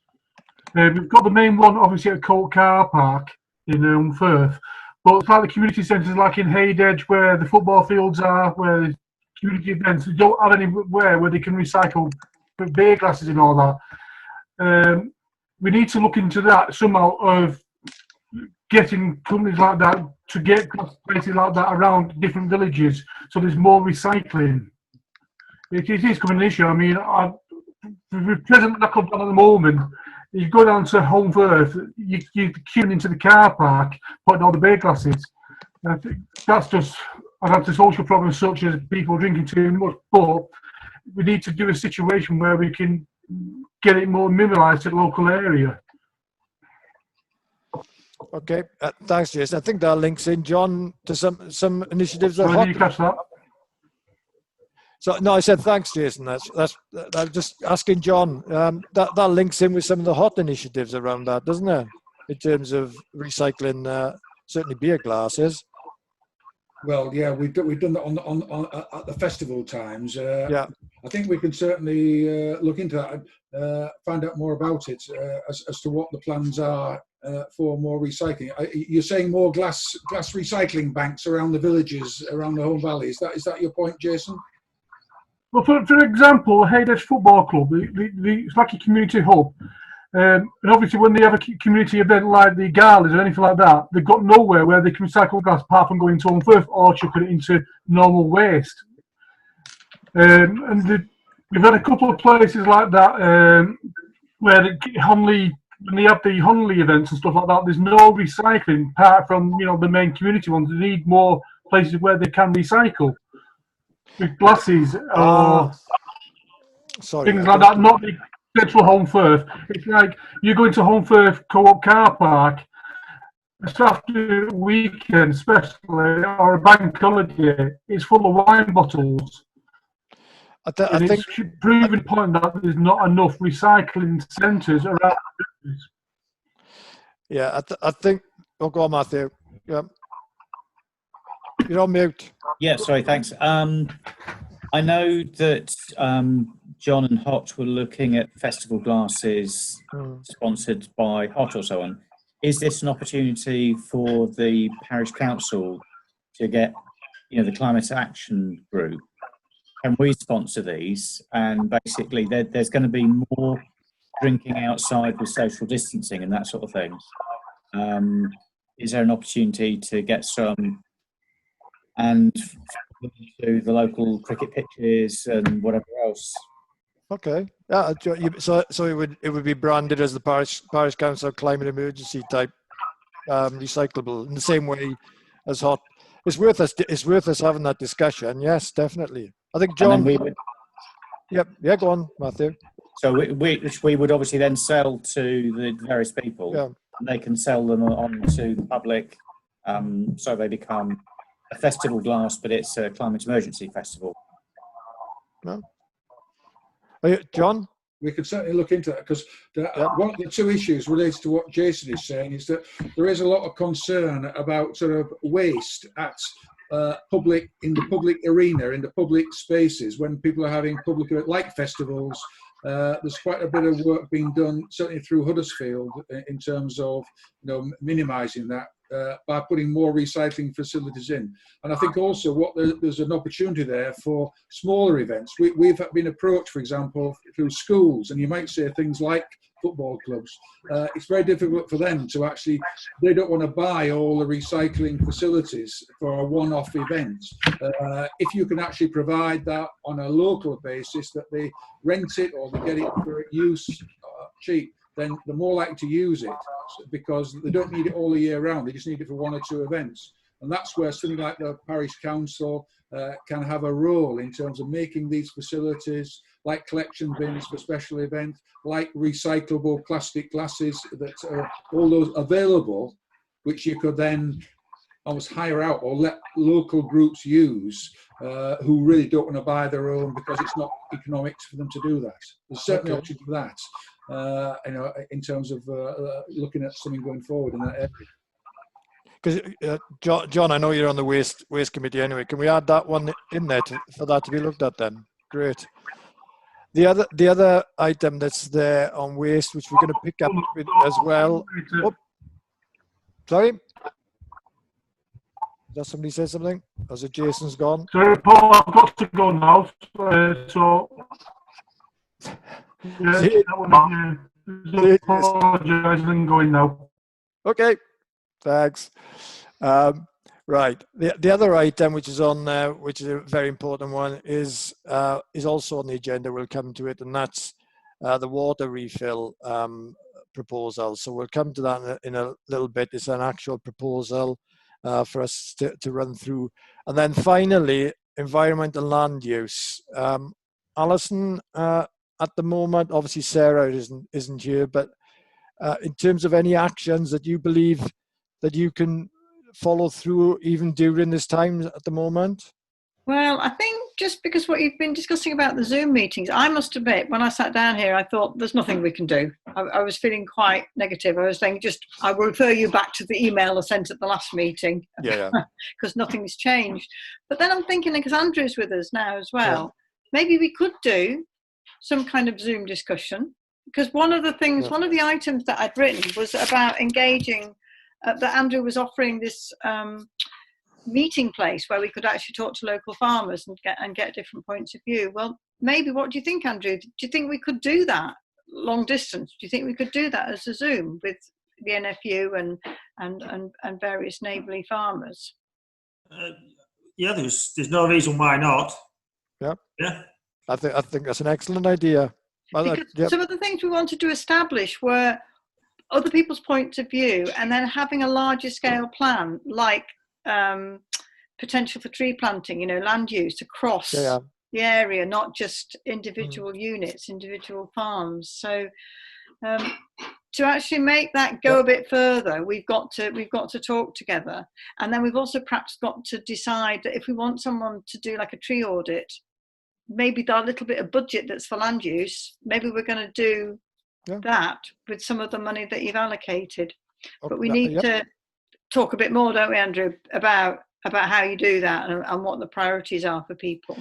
We've got the main one obviously at Colt Car Park in Firth, but it's like the community centres like in Haydedge where the football fields are, where community events, they don't have anywhere where they can recycle beer glasses and all that. We need to look into that somehow of getting companies like that to get places like that around different villages so there's more recycling. It is becoming an issue. I mean, the present knuckle down at the moment, you go down to Home Firth, you're queuing into the car park, putting all the beer glasses. I think that's just, I've had the social problems such as people drinking too much, but we need to do a situation where we can get it more minimalised to the local area. Okay, thanks, Jason. I think that links in, John, to some initiatives. Did you catch that? So no, I said thanks, Jason. That's I'm just asking John. That links in with some of the hot initiatives around that, doesn't it? In terms of recycling, certainly beer glasses. Well, yeah, we've done that on at the festival times. Yeah, I think we can certainly look into that, find out more about it as to what the plans are for more recycling. You're saying more glass recycling banks around the villages, around the Home Valley. Is that your point, Jason? Well, for example, Haydedge Football Club, it's like a community hub. And obviously when they have a community event like the galas or anything like that, they've got nowhere where they can recycle glass apart from going to Home Firth or chucking it into normal waste. And we've had a couple of places like that where when they have the Hunley events and stuff like that, there's no recycling apart from the main community ones. They need more places where they can recycle with glasses or things like that. Not the central Home Firth. It's like you go into Home Firth Co-op car park, it's after a weekend especially, or a bank holiday, it's full of wine bottles. I think it's a proven point that there's not enough recycling centres around. Yeah, I think. Oh, go on, Matthew. Yeah, you're on mute. Yeah, sorry, thanks. I know that John and Hot were looking at festival glasses sponsored by Hot or so on. Is this an opportunity for the parish council to get, the Climate Action Group, can we sponsor these? And basically, there's going to be more drinking outside with social distancing and that sort of thing. Is there an opportunity to get some and to the local cricket pitches and whatever else? Okay. Yeah. So it would be branded as the Parish Council Climate Emergency type recyclable in the same way as hot. It's worth us having that discussion. Yes, definitely. I think John. Yep. Yeah. Go on, Matthew. So we would obviously then sell to the various people. Yeah. And they can sell them on to the public, so they become a festival glass, but it's a climate emergency festival. No. John? We could certainly look into that, because one of the two issues related to what Jason is saying is that there is a lot of concern about sort of waste at in the public arena, in the public spaces, when people are having public, like festivals. There's quite a bit of work being done, certainly through Huddersfield, in terms of minimising that by putting more recycling facilities in. And I think also there's an opportunity there for smaller events. We've been approached, for example, through schools, and you might say things like football clubs. It's very difficult for them to actually, they don't want to buy all the recycling facilities for a one-off event. If you can actually provide that on a local basis, that they rent it or they get it for use cheap, then they're more likely to use it, because they don't need it all the year round. They just need it for one or two events. And that's where something like the Parish Council can have a role in terms of making these facilities, like collection bins for special events, like recyclable plastic glasses, that are all those available, which you could then almost hire out or let local groups use, who really don't want to buy their own because it's not economics for them to do that. There's certainly option for that, in terms of looking at something going forward in that area. Because John, I know you're on the waste committee anyway. Can we add that one in there for that to be looked at then? Great. The other item that's there on waste, which we're going to pick up with as well. Oh, sorry. Does somebody say something? Or is it Jason's gone? Sorry, Paul, I've got to go now. So apologise and going now. Okay. Thanks. Right. The other item which is on there, which is a very important one, is also on the agenda. We'll come to it, and that's the water refill proposal. So we'll come to that in a little bit. It's an actual proposal for us to run through, and then finally, environment and land use. Alison, at the moment, obviously Sarah isn't here, but in terms of any actions that you believe that you can follow through even during this time at the moment? Well, I think just because what you've been discussing about the Zoom meetings, I must admit, when I sat down here, I thought there's nothing we can do. I was feeling quite negative. I was saying, I will refer you back to the email I sent at the last meeting, because nothing's changed. But then I'm thinking, because Andrew's with us now as well, maybe we could do some kind of Zoom discussion, because one of the items that I'd written was about engaging, that Andrew was offering this meeting place where we could actually talk to local farmers and get different points of view. Well, maybe, what do you think, Andrew? Do you think we could do that long distance? Do you think we could do that as a Zoom with the NFU and various neighbourly farmers? Yeah, there's no reason why not. Yeah. I think that's an excellent idea. Because some of the things we wanted to establish were other people's points of view, and then having a larger scale plan, like potential for tree planting, land use across the area, not just individual units, individual farms. So to actually make that go a bit further, we've got to talk together, and then we've also perhaps got to decide that if we want someone to do like a tree audit, maybe that little bit of budget that's for land use, maybe we're going to do that with some of the money that you've allocated. But we need to talk a bit more, don't we, Andrew, about how you do that and what the priorities are for people.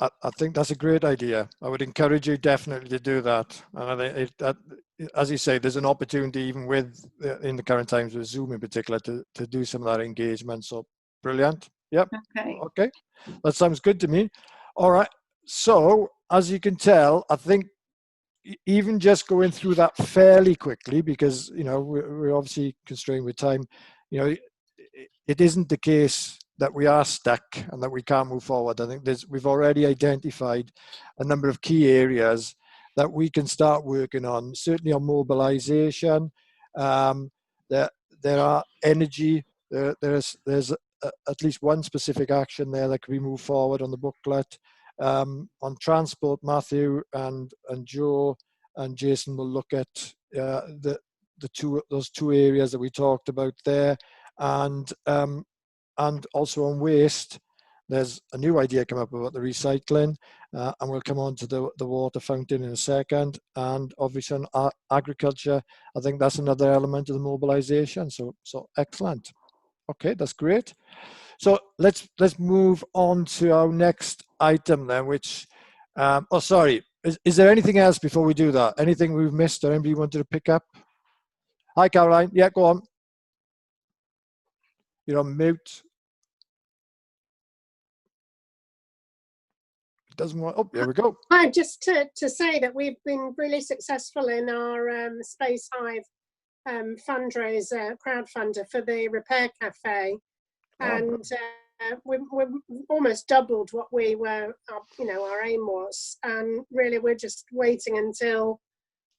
I think that's a great idea. I would encourage you definitely to do that. And I think as you say, there's an opportunity even in the current times with Zoom in particular to do some of that engagement. So brilliant. Yep. Okay. Okay. That sounds good to me. All right. So as you can tell, I think even just going through that fairly quickly, because, you know, we're obviously constrained with time, you know, it isn't the case that we are stuck and that we can't move forward. I think we've already identified a number of key areas that we can start working on, certainly on mobilization. There are energy, there's at least one specific action there that could be moved forward on the booklet. On transport, Matthew and Joe and Jason will look at those two areas that we talked about there, and also on waste. There's a new idea come up about the recycling, and we'll come on to the water fountain in a second. And obviously on agriculture, I think that's another element of the mobilization. So excellent. Okay, that's great. So let's move on to our next item then, which, oh, sorry, is there anything else before we do that? Anything we've missed or anybody wanted to pick up? Hi, Caroline. Yeah, go on. You're on mute. It doesn't want, oh, there we go. Hi, just to say that we've been really successful in our Space Hive fundraiser, crowdfunder for the Repair Cafe. And we've almost doubled what we were, you know, our aim was. And really, we're just waiting until,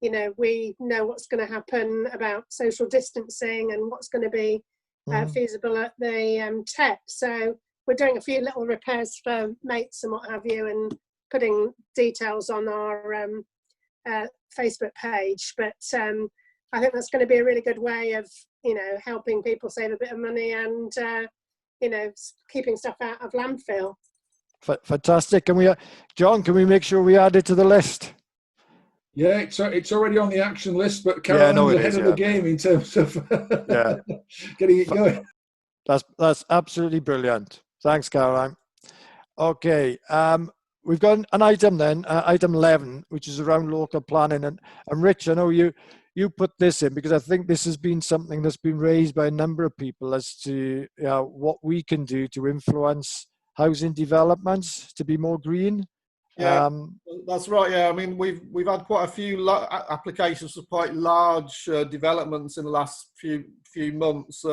you know, we know what's going to happen about social distancing and what's going to be feasible at the tech. So we're doing a few little repairs for mates and what have you, and putting details on our Facebook page. But I think that's going to be a really good way of, you know, helping people save a bit of money and, you know, keeping stuff out of landfill. Fantastic. Can we, John, can we make sure we add it to the list? Yeah, it's already on the action list, but Caroline's ahead of the game in terms of getting it going. That's absolutely brilliant. Thanks, Caroline. Okay, we've got an item then, item 11, which is around local planning. And Rich, I know you put this in because I think this has been something that's been raised by a number of people as to what we can do to influence housing developments to be more green. Yeah, that's right. Yeah, I mean, we've had quite a few applications for quite large developments in the last few months.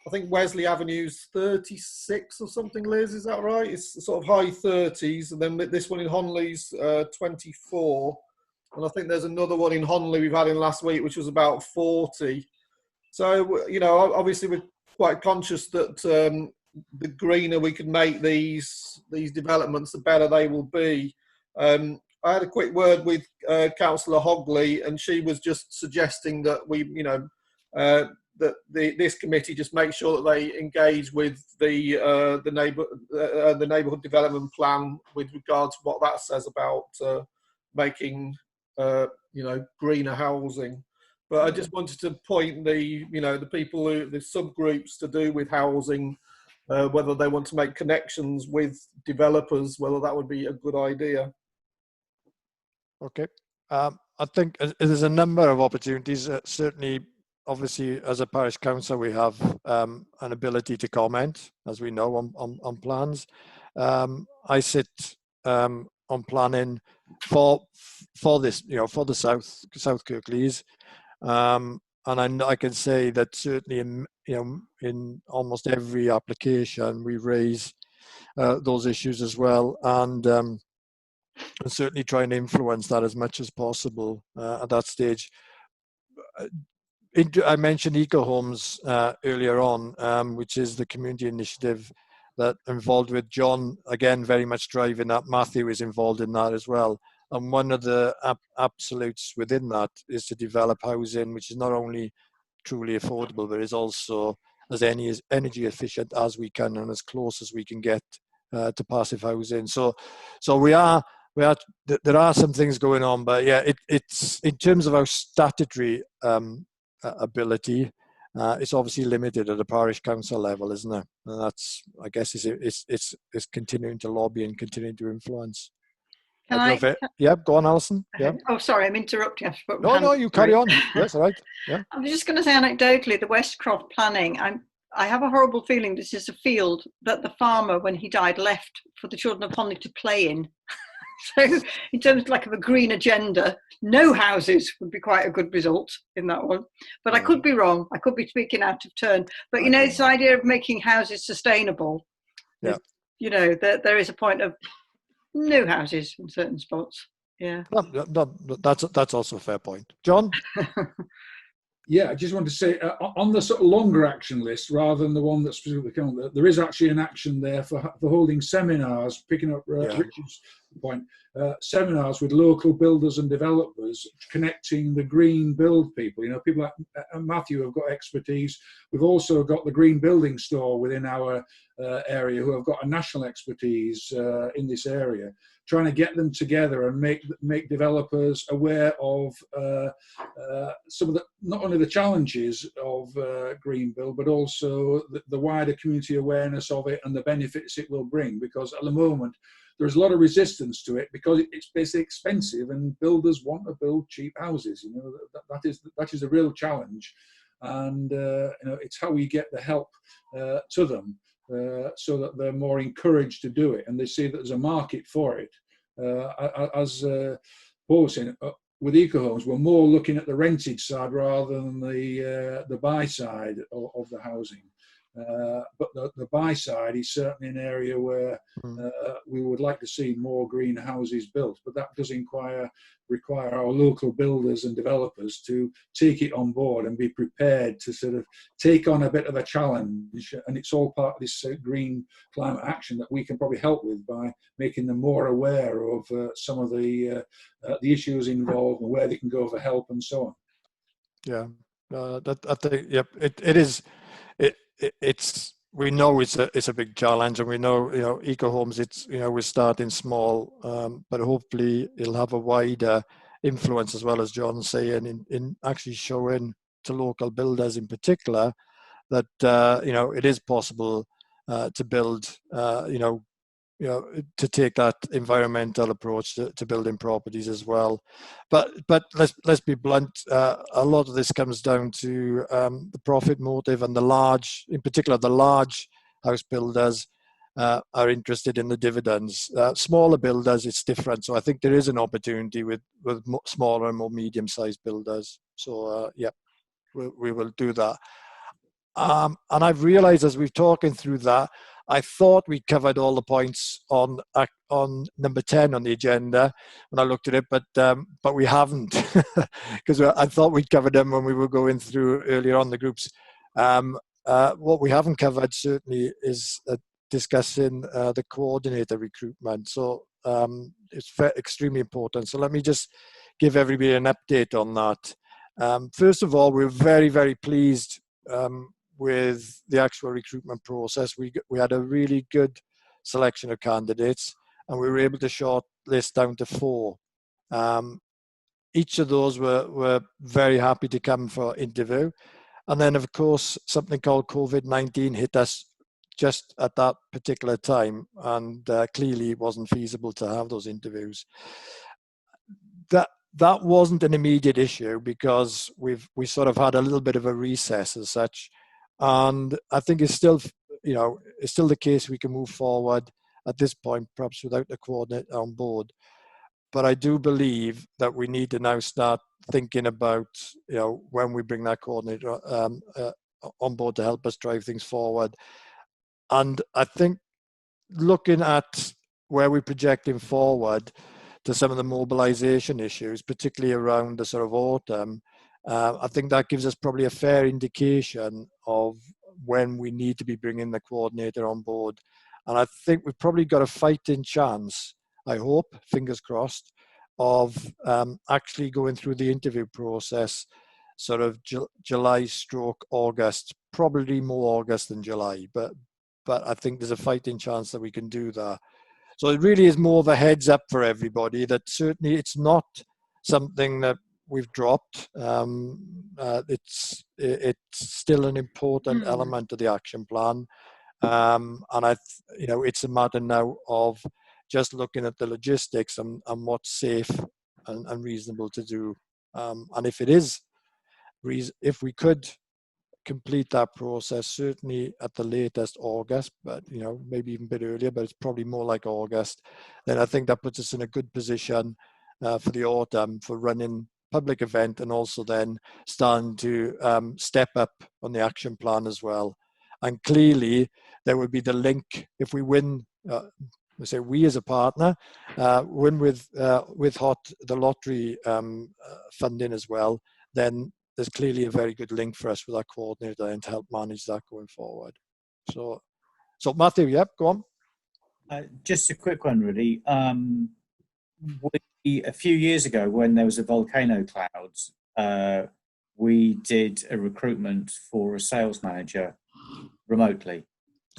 I think Wesley Avenue's 36 or something, Liz, is that right? It's sort of high 30s, and then this one in Honley's 24. And I think there's another one in Honley we've had in last week, which was about 40. So, you know, obviously we're quite conscious that the greener we can make these developments, the better they will be. I had a quick word with Councillor Hogley, and she was just suggesting that we, you know, that this committee just make sure that they engage with the neighbourhood development plan with regards to what that says about making you know, greener housing. But I just wanted to point the people the subgroups to do with housing, whether they want to make connections with developers, whether that would be a good idea. Okay, I think there's a number of opportunities. Certainly, obviously, as a parish council, we have an ability to comment, as we know, on plans. I sit on planning for this, you know, for the South Kirklees, and I can say that certainly in almost every application we raise those issues as well, and certainly try and influence that as much as possible at that stage. I mentioned Eco Homes earlier on, which is the community initiative that I'm involved with. John, again, very much driving that. Matthew is involved in that as well. And one of the absolutes within that is to develop housing, which is not only truly affordable, but is also as energy efficient as we can and as close as we can get to passive housing. So there are some things going on, but yeah, it's in terms of our statutory ability, it's obviously limited at a parish council level, isn't it? And that's, I guess, it's continuing to lobby and continuing to influence. Yeah, go on, Alison. Yeah. Oh, sorry, I'm interrupting. No, you carry on. That's all right. Yeah. I'm just going to say anecdotally, the Westcroft planning, I have a horrible feeling this is a field that the farmer, when he died, left for the children of Honley to play in. So in terms of a green agenda, no houses would be quite a good result in that one. But I could be wrong. I could be speaking out of turn. But, this idea of making houses sustainable, Yeah. there is a point of no houses in certain spots. Yeah. That's also a fair point. John? Yeah, I just want to say on the sort of longer action list, rather than the one that's specifically come on, there is actually an action there for holding seminars, picking up Richard's point, seminars with local builders and developers, connecting the green build people. People like Matthew have got expertise. We've also got the Green Building Store within our area who have got a national expertise in this area, trying to get them together and make developers aware of some of not only the challenges of green build, but also the wider community awareness of it and the benefits it will bring. Because at the moment, there's a lot of resistance to it because it's basically expensive, and builders want to build cheap houses. That is a real challenge, and it's how we get the help to them. So that they're more encouraged to do it and they see that there's a market for it. As Paul was saying, with eco-homes, we're more looking at the rented side rather than the buy side of the housing. But the buy side is certainly an area where we would like to see more green houses built, but that does require our local builders and developers to take it on board and be prepared to sort of take on a bit of a challenge. And it's all part of this green climate action that we can probably help with by making them more aware of some of the issues involved and where they can go for help and so on. Yeah, I think it is. We know it's a big challenge, and we know eco homes. We're starting small, but hopefully it'll have a wider influence, as well as John's saying, in actually showing to local builders in particular that it is possible to build to take that environmental approach to building properties as well. But let's be blunt. A lot of this comes down to the profit motive, and in particular, the large house builders are interested in the dividends. Smaller builders, it's different. So I think there is an opportunity with smaller and more medium-sized builders. So we will do that. And I've realised as we've talking through that, I thought we covered all the points on number 10 on the agenda when I looked at it, but we haven't, because I thought we'd covered them when we were going through earlier on the groups. What we haven't covered certainly is discussing the coordinator recruitment. So it's extremely important. So let me just give everybody an update on that. First of all, we're very, very pleased with the actual recruitment process. We had a really good selection of candidates, and we were able to shortlist down to 4. Each of those were very happy to come for interview. And then, of course, something called COVID-19 hit us just at that particular time, and clearly it wasn't feasible to have those interviews. That wasn't an immediate issue because we sort of had a little bit of a recess as such. And I think it's still the case we can move forward at this point, perhaps without the coordinator on board. But I do believe that we need to now start thinking about, when we bring that coordinator on board to help us drive things forward. And I think looking at where we're projecting forward to some of the mobilization issues, particularly around the sort of autumn, I think that gives us probably a fair indication of when we need to be bringing the coordinator on board. And I think we've probably got a fighting chance, I hope, fingers crossed, of actually going through the interview process sort of July/August, probably more August than July, but I think there's a fighting chance that we can do that. So it really is more of a heads up for everybody that certainly it's not something that we've dropped. It's still an important element of the action plan, and it's a matter now of just looking at the logistics and what's safe and reasonable to do. And if we could complete that process certainly at the latest August, but maybe even a bit earlier, but it's probably more like August, then I think that puts us in a good position for the autumn for running public event, and also then starting to step up on the action plan as well. And clearly there would be the link if we win. Say we as a partner win with the lottery funding as well, then there's clearly a very good link for us with our coordinator and to help manage that going forward. So Matthew, yep, go on. Just a quick one, really. A few years ago, when there was a volcano cloud, we did a recruitment for a sales manager remotely.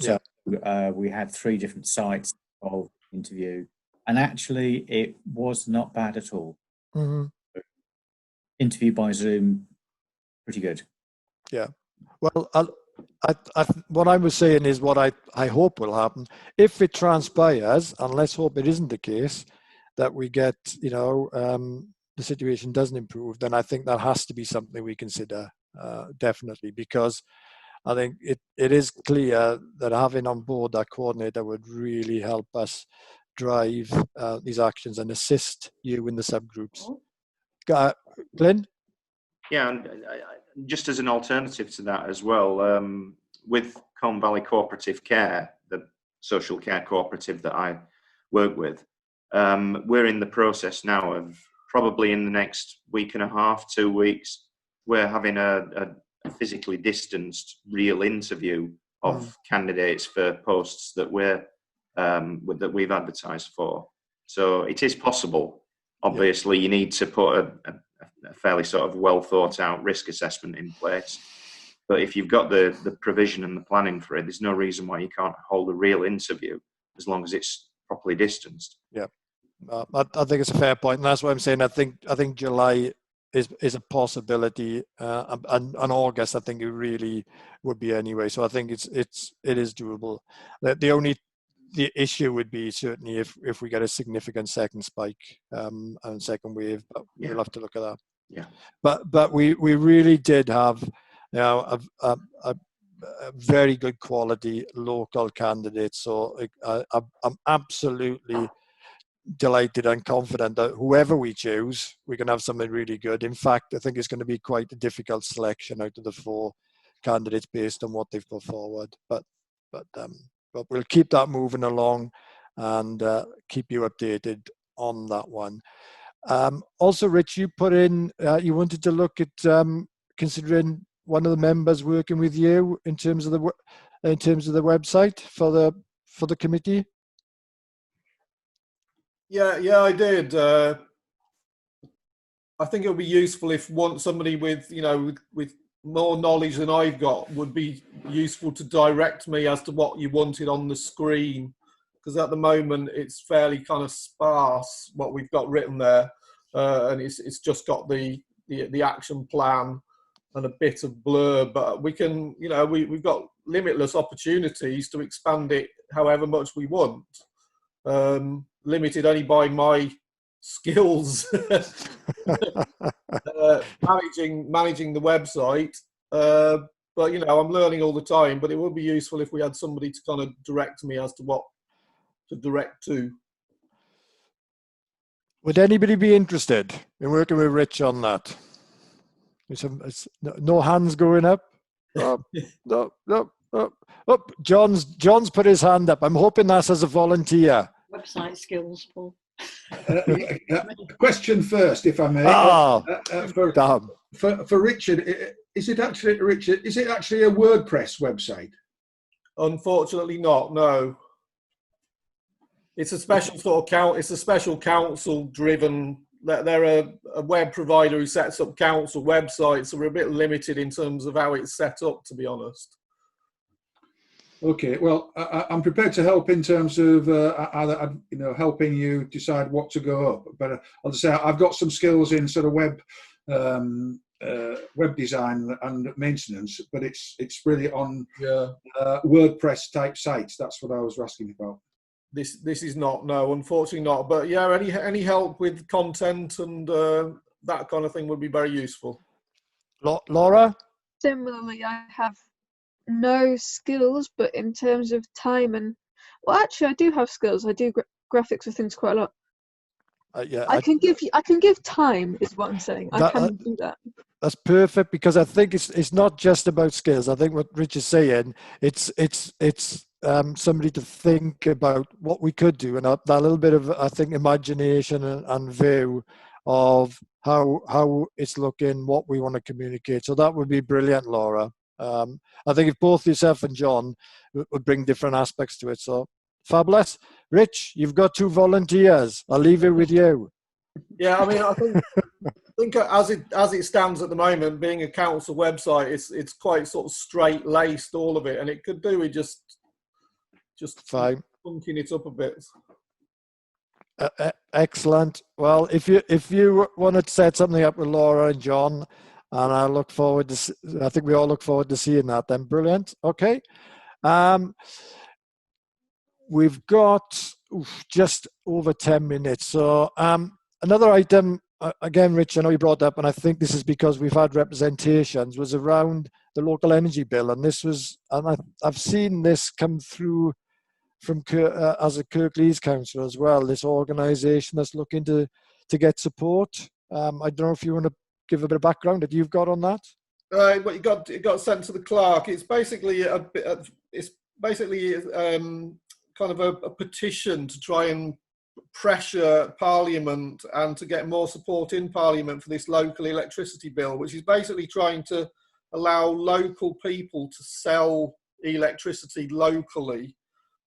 So we had 3 different sites of interview, and actually it was not bad at all. Mm-hmm. Interview by Zoom, pretty good. Yeah. Well, what I was saying is what I hope will happen if it transpires, and let's hope it isn't the case, that we get, the situation doesn't improve, then I think that has to be something we consider, definitely, because I think it is clear that having on board that coordinator would really help us drive these actions and assist you in the subgroups. Glenn? Yeah, and just as an alternative to that as well, with Colne Valley Cooperative Care, the social care cooperative that I work with, we're in the process now of probably in the next week and a half, 2 weeks, we're having a physically distanced real interview of candidates for posts that we've advertised for. So it is possible. Obviously, you need to put a fairly sort of well thought out risk assessment in place. But if you've got the provision and the planning for it, there's no reason why you can't hold a real interview as long as it's properly distanced. Yeah, I think it's a fair point, and that's what I'm saying. I think July is a possibility, and August I think it really would be anyway. So I think it is doable. The issue would be certainly if we get a significant second spike and second wave, but we'll have to look at that. Yeah. But we really did have a very good quality local candidate. So I'm absolutely delighted and confident that whoever we choose, we can have something really good. In fact, I think it's going to be quite a difficult selection out of the 4 candidates based on what they've put forward. But we'll keep that moving along and keep you updated on that one. Also, Rich, you put in, you wanted to look at considering one of the members working with you in terms of the website for the committee. Yeah, I did. I think it would be useful if somebody with more knowledge than I've got would be useful to direct me as to what you wanted on the screen, because at the moment it's fairly kind of sparse what we've got written there, and it's just got the action plan and a bit of blurb. But we can, we've got limitless opportunities to expand it however much we want. Limited only by my skills managing the website, but I'm learning all the time. But it would be useful if we had somebody to kind of direct me as to what to direct to. Would anybody be interested in working with Rich on that? No hands going up. No. John's put his hand up. I'm hoping that's as a volunteer. Website skills, Paul. Question first, if I may. For Richard, is it actually a WordPress website? Unfortunately, not. No. It's a special sort of It's a special council-driven. They're a web provider who sets up council websites, so we're a bit limited in terms of how it's set up, to be honest. Okay, well, I'm prepared to help in terms of helping you decide what to go up. But I'll just say I've got some skills in sort of web design and maintenance, but it's really on WordPress type sites. That's what I was asking about. This is not, no, unfortunately not. But yeah, any help with content and that kind of thing would be very useful. Laura? similarly, I have no skills, but in terms of time and, well, actually, I do have skills. I do graphics for things quite a lot. Yeah, I can give time, is what I'm saying. I can do that. That's perfect, because I think it's not just about skills. I think what Rich is saying, it's somebody to think about what we could do, and that little bit of, I think, imagination and view of how it's looking, what we want to communicate. So that would be brilliant, Laura. I think if both yourself and John would bring different aspects to it. So fabulous. Rich, you've got 2 volunteers. I'll leave it with you. Yeah, I mean, I think as it stands at the moment, being a council website, it's quite sort of straight laced, all of it, and it could do with just fine, funking it up a bit. Excellent. Well, if you want to set something up with Laura and John, and I look forward to, I think we all look forward to seeing that. Then brilliant. Okay. We've got just over 10 minutes. So another item, again, Rich, I know you brought up, and I think this is because we've had representations, was around the local energy bill. And this was, and I've seen this come through from as a Kirklees councillor as well, this organisation that's looking to get support. I don't know if you want to give a bit of background that you've got on that. Well, it got sent to the clerk. It's basically kind of a petition to try and pressure Parliament and to get more support in Parliament for this local electricity bill, which is basically trying to allow local people to sell electricity locally.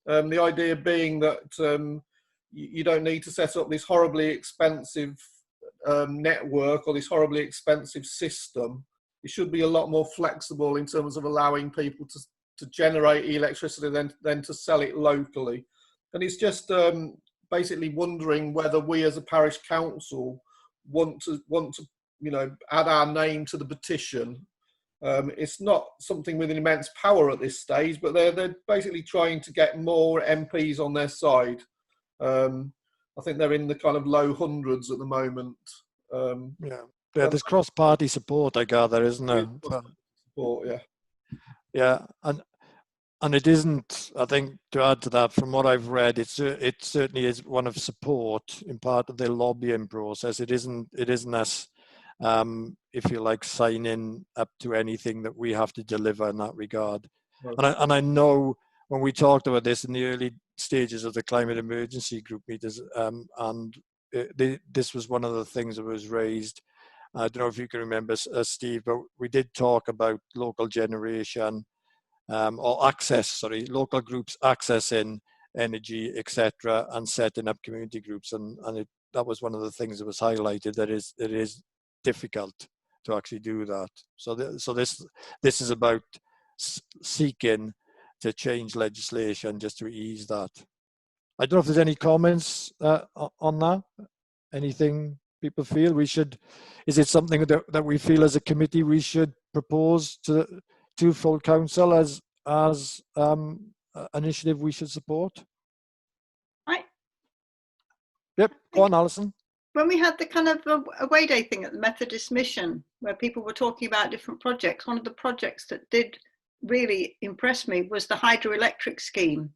The idea being that you don't need to set up this horribly expensive network or this horribly expensive system. It should be a lot more flexible in terms of allowing people to generate electricity than to sell it locally. And it's just basically wondering whether we as a parish council want to add our name to the petition. It's not something with an immense power at this stage, but they're basically trying to get more MPs on their side. I think they're in the kind of low hundreds at the moment. Yeah, there's cross-party support, I gather, isn't there? Support, yeah. Yeah, and it isn't, I think, to add to that, from what I've read, it certainly is one of support in part of the lobbying process. It isn't us, if you like, signing up to anything that we have to deliver in that regard. Right. And I know when we talked about this in the early stages of the climate emergency group meetings, this was one of the things that was raised. I don't know if you can remember, Steve, but we did talk about local generation or local groups accessing energy, etc., and setting up community groups. And that was one of the things that was highlighted, that it is difficult to actually do that. So this is about seeking to change legislation just to ease that. I don't know if there's any comments on that. Anything people feel we should? Is it something that we feel as a committee we should propose to full council as an initiative we should support? Yep. Go on, Alison. When we had the kind of away day thing at the Methodist Mission, where people were talking about different projects, one of the projects that did really impress me was the hydroelectric scheme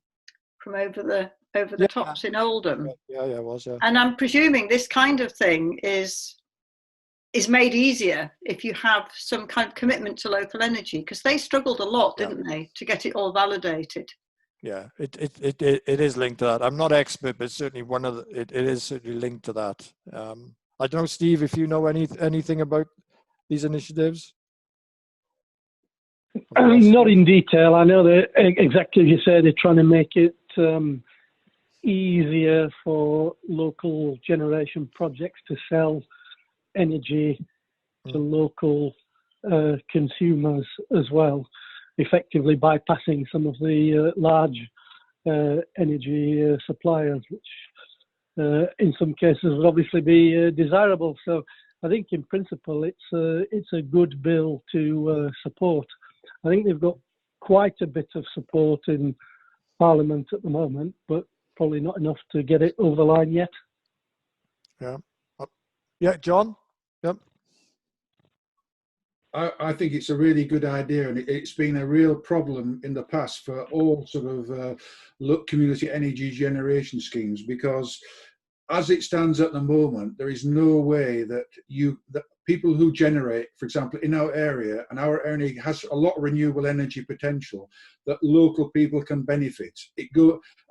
from over the tops in Oldham. Yeah, it was. Yeah. And I'm presuming this kind of thing is made easier if you have some kind of commitment to local energy, because they struggled a lot, didn't they, to get it all validated. Yeah, it is linked to that. I'm not expert, but certainly it is certainly linked to that. I don't know, Steve, if you know anything about these initiatives. Not in detail. I know that exactly as you said, they're trying to make it easier for local generation projects to sell energy to local consumers as well, effectively bypassing some of the large energy suppliers, which in some cases would obviously be desirable. So I think in principle it's a good bill to support. I think they've got quite a bit of support in Parliament at the moment, but probably not enough to get it over the line yet. Yeah. Yeah, John? Yep. I think it's a really good idea, and it's been a real problem in the past for all sort of community energy generation schemes, because as it stands at the moment, there is no way that people who generate, for example, in our area, and our area has a lot of renewable energy potential, that local people can benefit.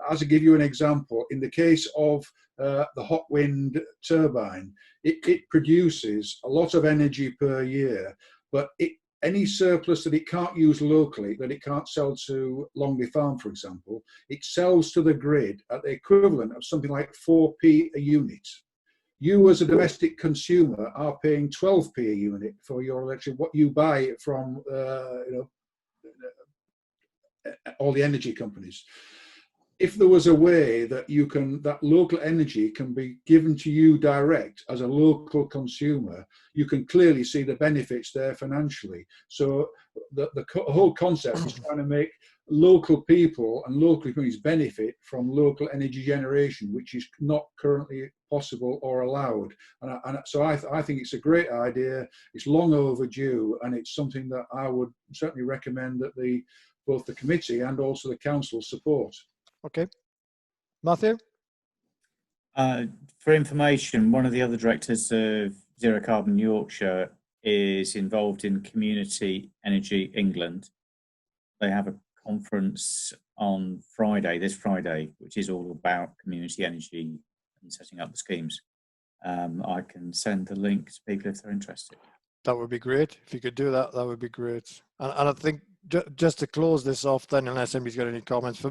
As I give you an example, in the case of the hot wind turbine, it produces a lot of energy per year, but any surplus that it can't use locally, that it can't sell to Longley Farm, for example, it sells to the grid at the equivalent of something like 4p a unit. You as a domestic consumer are paying 12p a unit for your electricity, what you buy from all the energy companies. If there was a way that that local energy can be given to you direct as a local consumer, you can clearly see the benefits there financially. So the whole concept is trying to make local people and local communities benefit from local energy generation, which is not currently possible or allowed. And so I think it's a great idea. It's long overdue, and it's something that I would certainly recommend that both the committee and also the council support. Okay. Matthew? For information, one of the other directors of Zero Carbon Yorkshire is involved in Community Energy England. They have a conference on this Friday, which is all about community energy and setting up the schemes. I can send the link to people if they're interested. That would be great. If you could do that, that would be great. And I think just to close this off then, unless anybody's got any comments,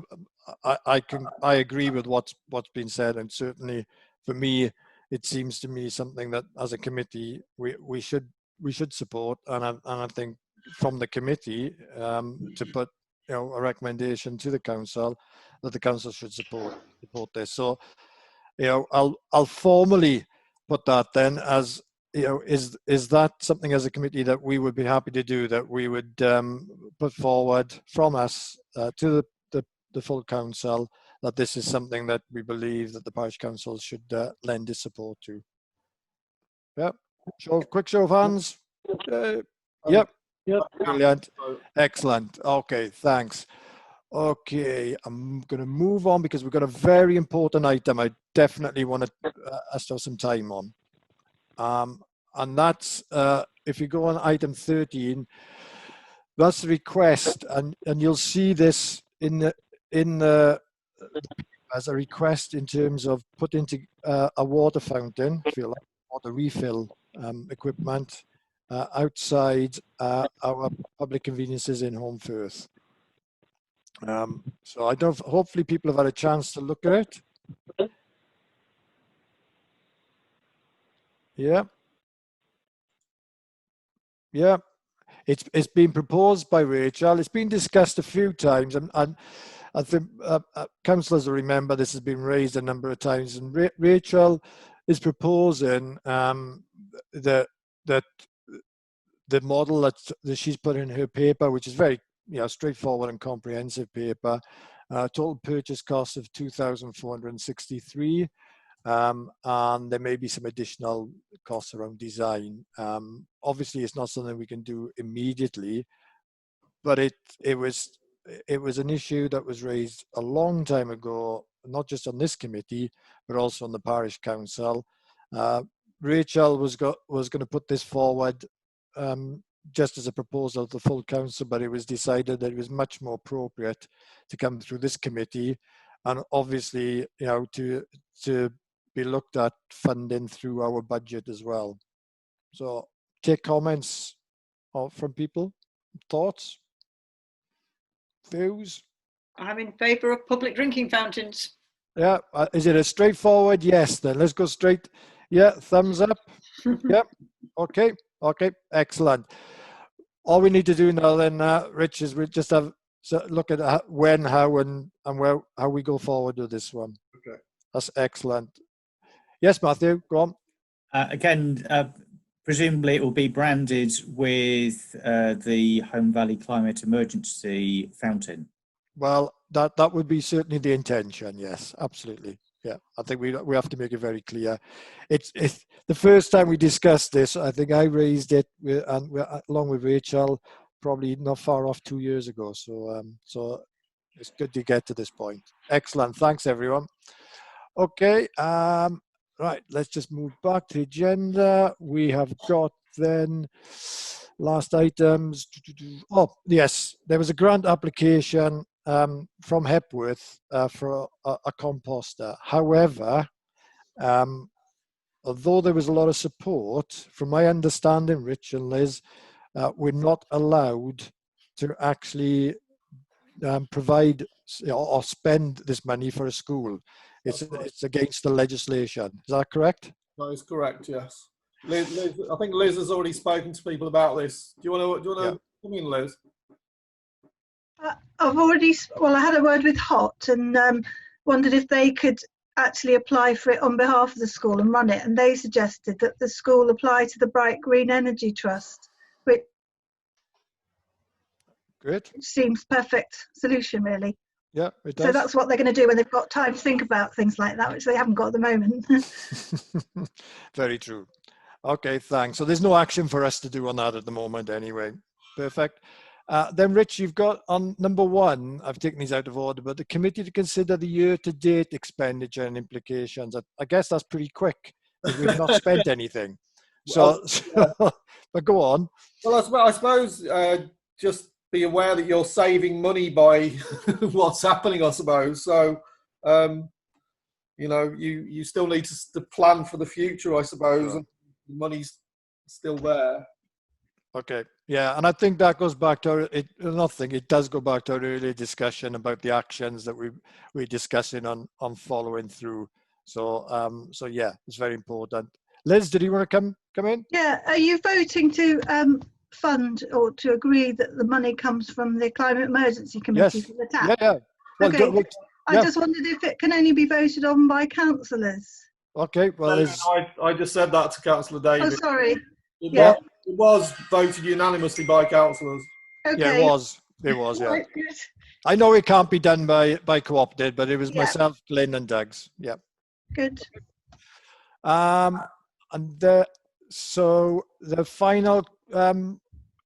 I agree with what's been said, and certainly for me, it seems to me something that as a committee we should support, and I think from the committee to put a recommendation to the council that the council should support this. So I'll formally put that then as is that something as a committee that we would be happy to do, that we would put forward from us to the full council, that this is something that we believe that the parish council should lend its support to. Yep. Quick show of hands. Yep. Brilliant. Excellent. Okay, thanks. Okay, I'm going to move on because we've got a very important item I definitely want to have some time on. And that's, if you go on item 13, that's the request, and you'll see this in the as a request in terms of putting a water fountain, if you like, water refill equipment outside our public conveniences in Home Firth. So I don't. Hopefully, people have had a chance to look at it. Yeah. Yeah, it's been proposed by Rachel. It's been discussed a few times, and I think councillors will remember this has been raised a number of times. And Rachel is proposing that the model that she's put in her paper, which is very straightforward and comprehensive paper, total purchase cost of 2,463. And there may be some additional costs around design. Obviously, it's not something we can do immediately, but it was an issue that was raised a long time ago, not just on this committee, but also on the parish council. Rachel was going to put this forward just as a proposal to the full council, but it was decided that it was much more appropriate to come through this committee, and obviously, to be looked at funding through our budget as well. So take comments from people, thoughts, views. I'm in favour of public drinking fountains. Yeah, is it a straightforward yes then? Let's go straight. Yeah, thumbs up. Yeah, okay, excellent. All we need to do now then, Rich, is we just have look at when, how, and how we go forward with this one. Okay. That's excellent. Yes, Matthew, go on. Again, presumably it will be branded with the Home Valley Climate Emergency Fountain. Well, that would be certainly the intention. Yes, absolutely. Yeah, I think we have to make it very clear. It's the first time we discussed this. I think I raised it along with Rachel, probably not far off 2 years ago. So it's good to get to this point. Excellent. Thanks, everyone. Okay. Right. Let's just move back to the agenda. We have got then last items. Oh, yes. There was a grant application from Hepworth for a composter. However, although there was a lot of support, from my understanding, Rich and Liz, we're not allowed to actually provide or spend this money for a school. It's against the legislation. Is that correct? That is correct, yes. Liz, I think Liz has already spoken to people about this. Do you want to come in, Liz? I had a word with HOT and wondered if they could actually apply for it on behalf of the school and run it. And they suggested that the school apply to the Bright Green Energy Trust, which Good. seems perfect solution, really. Yeah, it does. So that's what they're going to do when they've got time to think about things like that, which they haven't got at the moment. Very true. Okay, thanks. So there's no action for us to do on that at the moment anyway. Perfect. Then, Rich, you've got on number 1, I've taken these out of order, but the committee to consider the year-to-date expenditure and implications. I guess that's pretty quick, because we've not spent anything. But go on. Well, I suppose just be aware that you're saving money by what's happening, I suppose. So, you still need to plan for the future, I suppose, and the money's still there. Okay, yeah, and I think that goes back to it does go back to our earlier discussion about the actions that we're discussing on following through. So yeah, it's very important. Liz, did you want to come in? Yeah, are you voting to fund or to agree that the money comes from the Climate Emergency Committee for the TAP? Yeah. Well, okay. I just wondered if it can only be voted on by councillors. Okay, well, I just said that to Councillor David. Oh, sorry. It was voted unanimously by councillors. Okay. Yeah, it was, yeah. Right, good. I know it can't be done by co-opted, but it was myself, Glyn and Doug's. Yeah. Good. So the final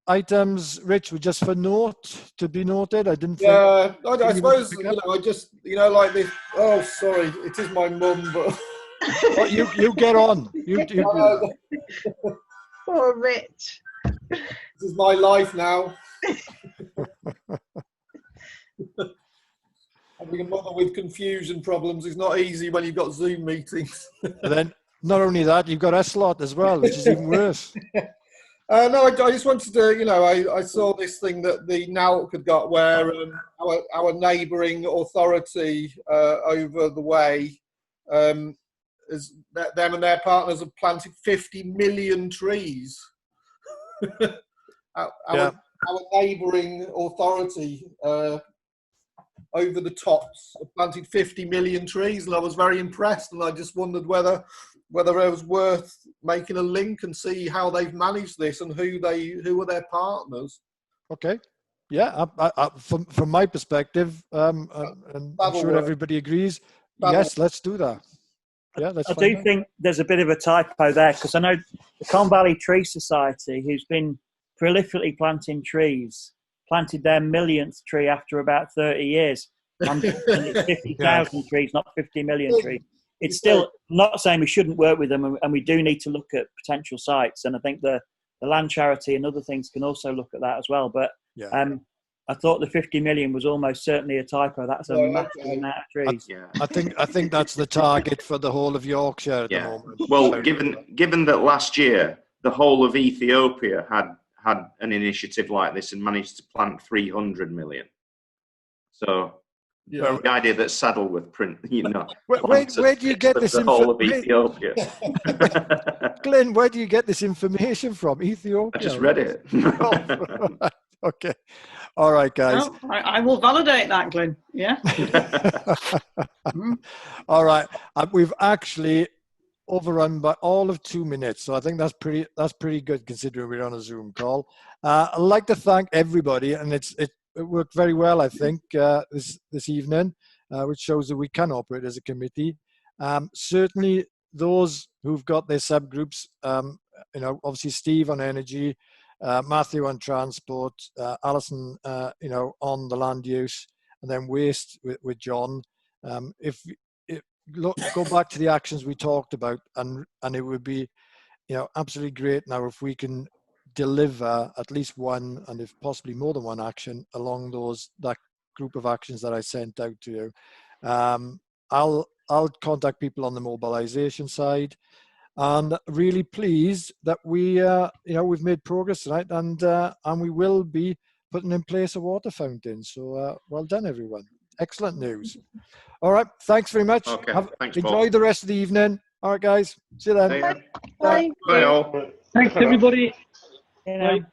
items, Rich, were just for to be noted. I didn't think. Yeah, I suppose, I just, like this. Oh, sorry, it is my mum, but. Well, you get on. You Poor Rich. This is my life now. Having a mother with confusion problems is not easy when you've got Zoom meetings. And then, not only that, you've got us lot as well, which is even worse. No, I just wanted to, I saw this thing that the NALC had got where our neighbouring authority over the way, them and their partners have planted 50 million trees. Our neighbouring authority over the tops have planted 50 million trees, and I was very impressed, and I just wondered whether it was worth making a link and see how they've managed this and who are their partners. Okay. Yeah, from my perspective, and I'm sure everybody agrees, yes, let's do that. Yeah, I do think there's a bit of a typo there, because I know the Colne Valley Tree Society, who's been prolifically planting trees, planted their millionth tree after about 30 years. And it's 50,000 trees, not 50 million trees. It's still not saying we shouldn't work with them, and we do need to look at potential sites. And I think the Land Charity and other things can also look at that as well. But I thought the 50 million was almost certainly a typo. That's a massive amount of trees. I think that's the target for the whole of Yorkshire at the moment. Well, given that last year the whole of Ethiopia had an initiative like this and managed to plant 300 million. So the idea that Saddleworth print, where do you get this the whole of Ethiopia? Glenn, where do you get this information from? Ethiopia? I just read it. Okay. All right, guys. Well, I will validate that, Glenn. Yeah. All right. We've actually overrun by all of 2 minutes, so I think that's pretty good considering we're on a Zoom call. I'd like to thank everybody, and it worked very well, I think, this evening, which shows that we can operate as a committee. Certainly those who've got their subgroups, you know, obviously Steve on energy, Matthew on transport, Alison, you know, on the land use, and then waste with John. Go back to the actions we talked about, and it would be, you know, absolutely great now if we can deliver at least one, and if possibly more than one action along that group of actions that I sent out to you. I'll contact people on the mobilization side, and really pleased that we, you know, we've made progress tonight, and we will be putting in place a water fountain. So well done, everyone. Excellent news. All right, thanks very much. Okay, thanks, enjoy Paul. the rest of the evening. All right, guys. See you then. See ya. Bye. Bye all. Thanks, everybody. You know. Bye.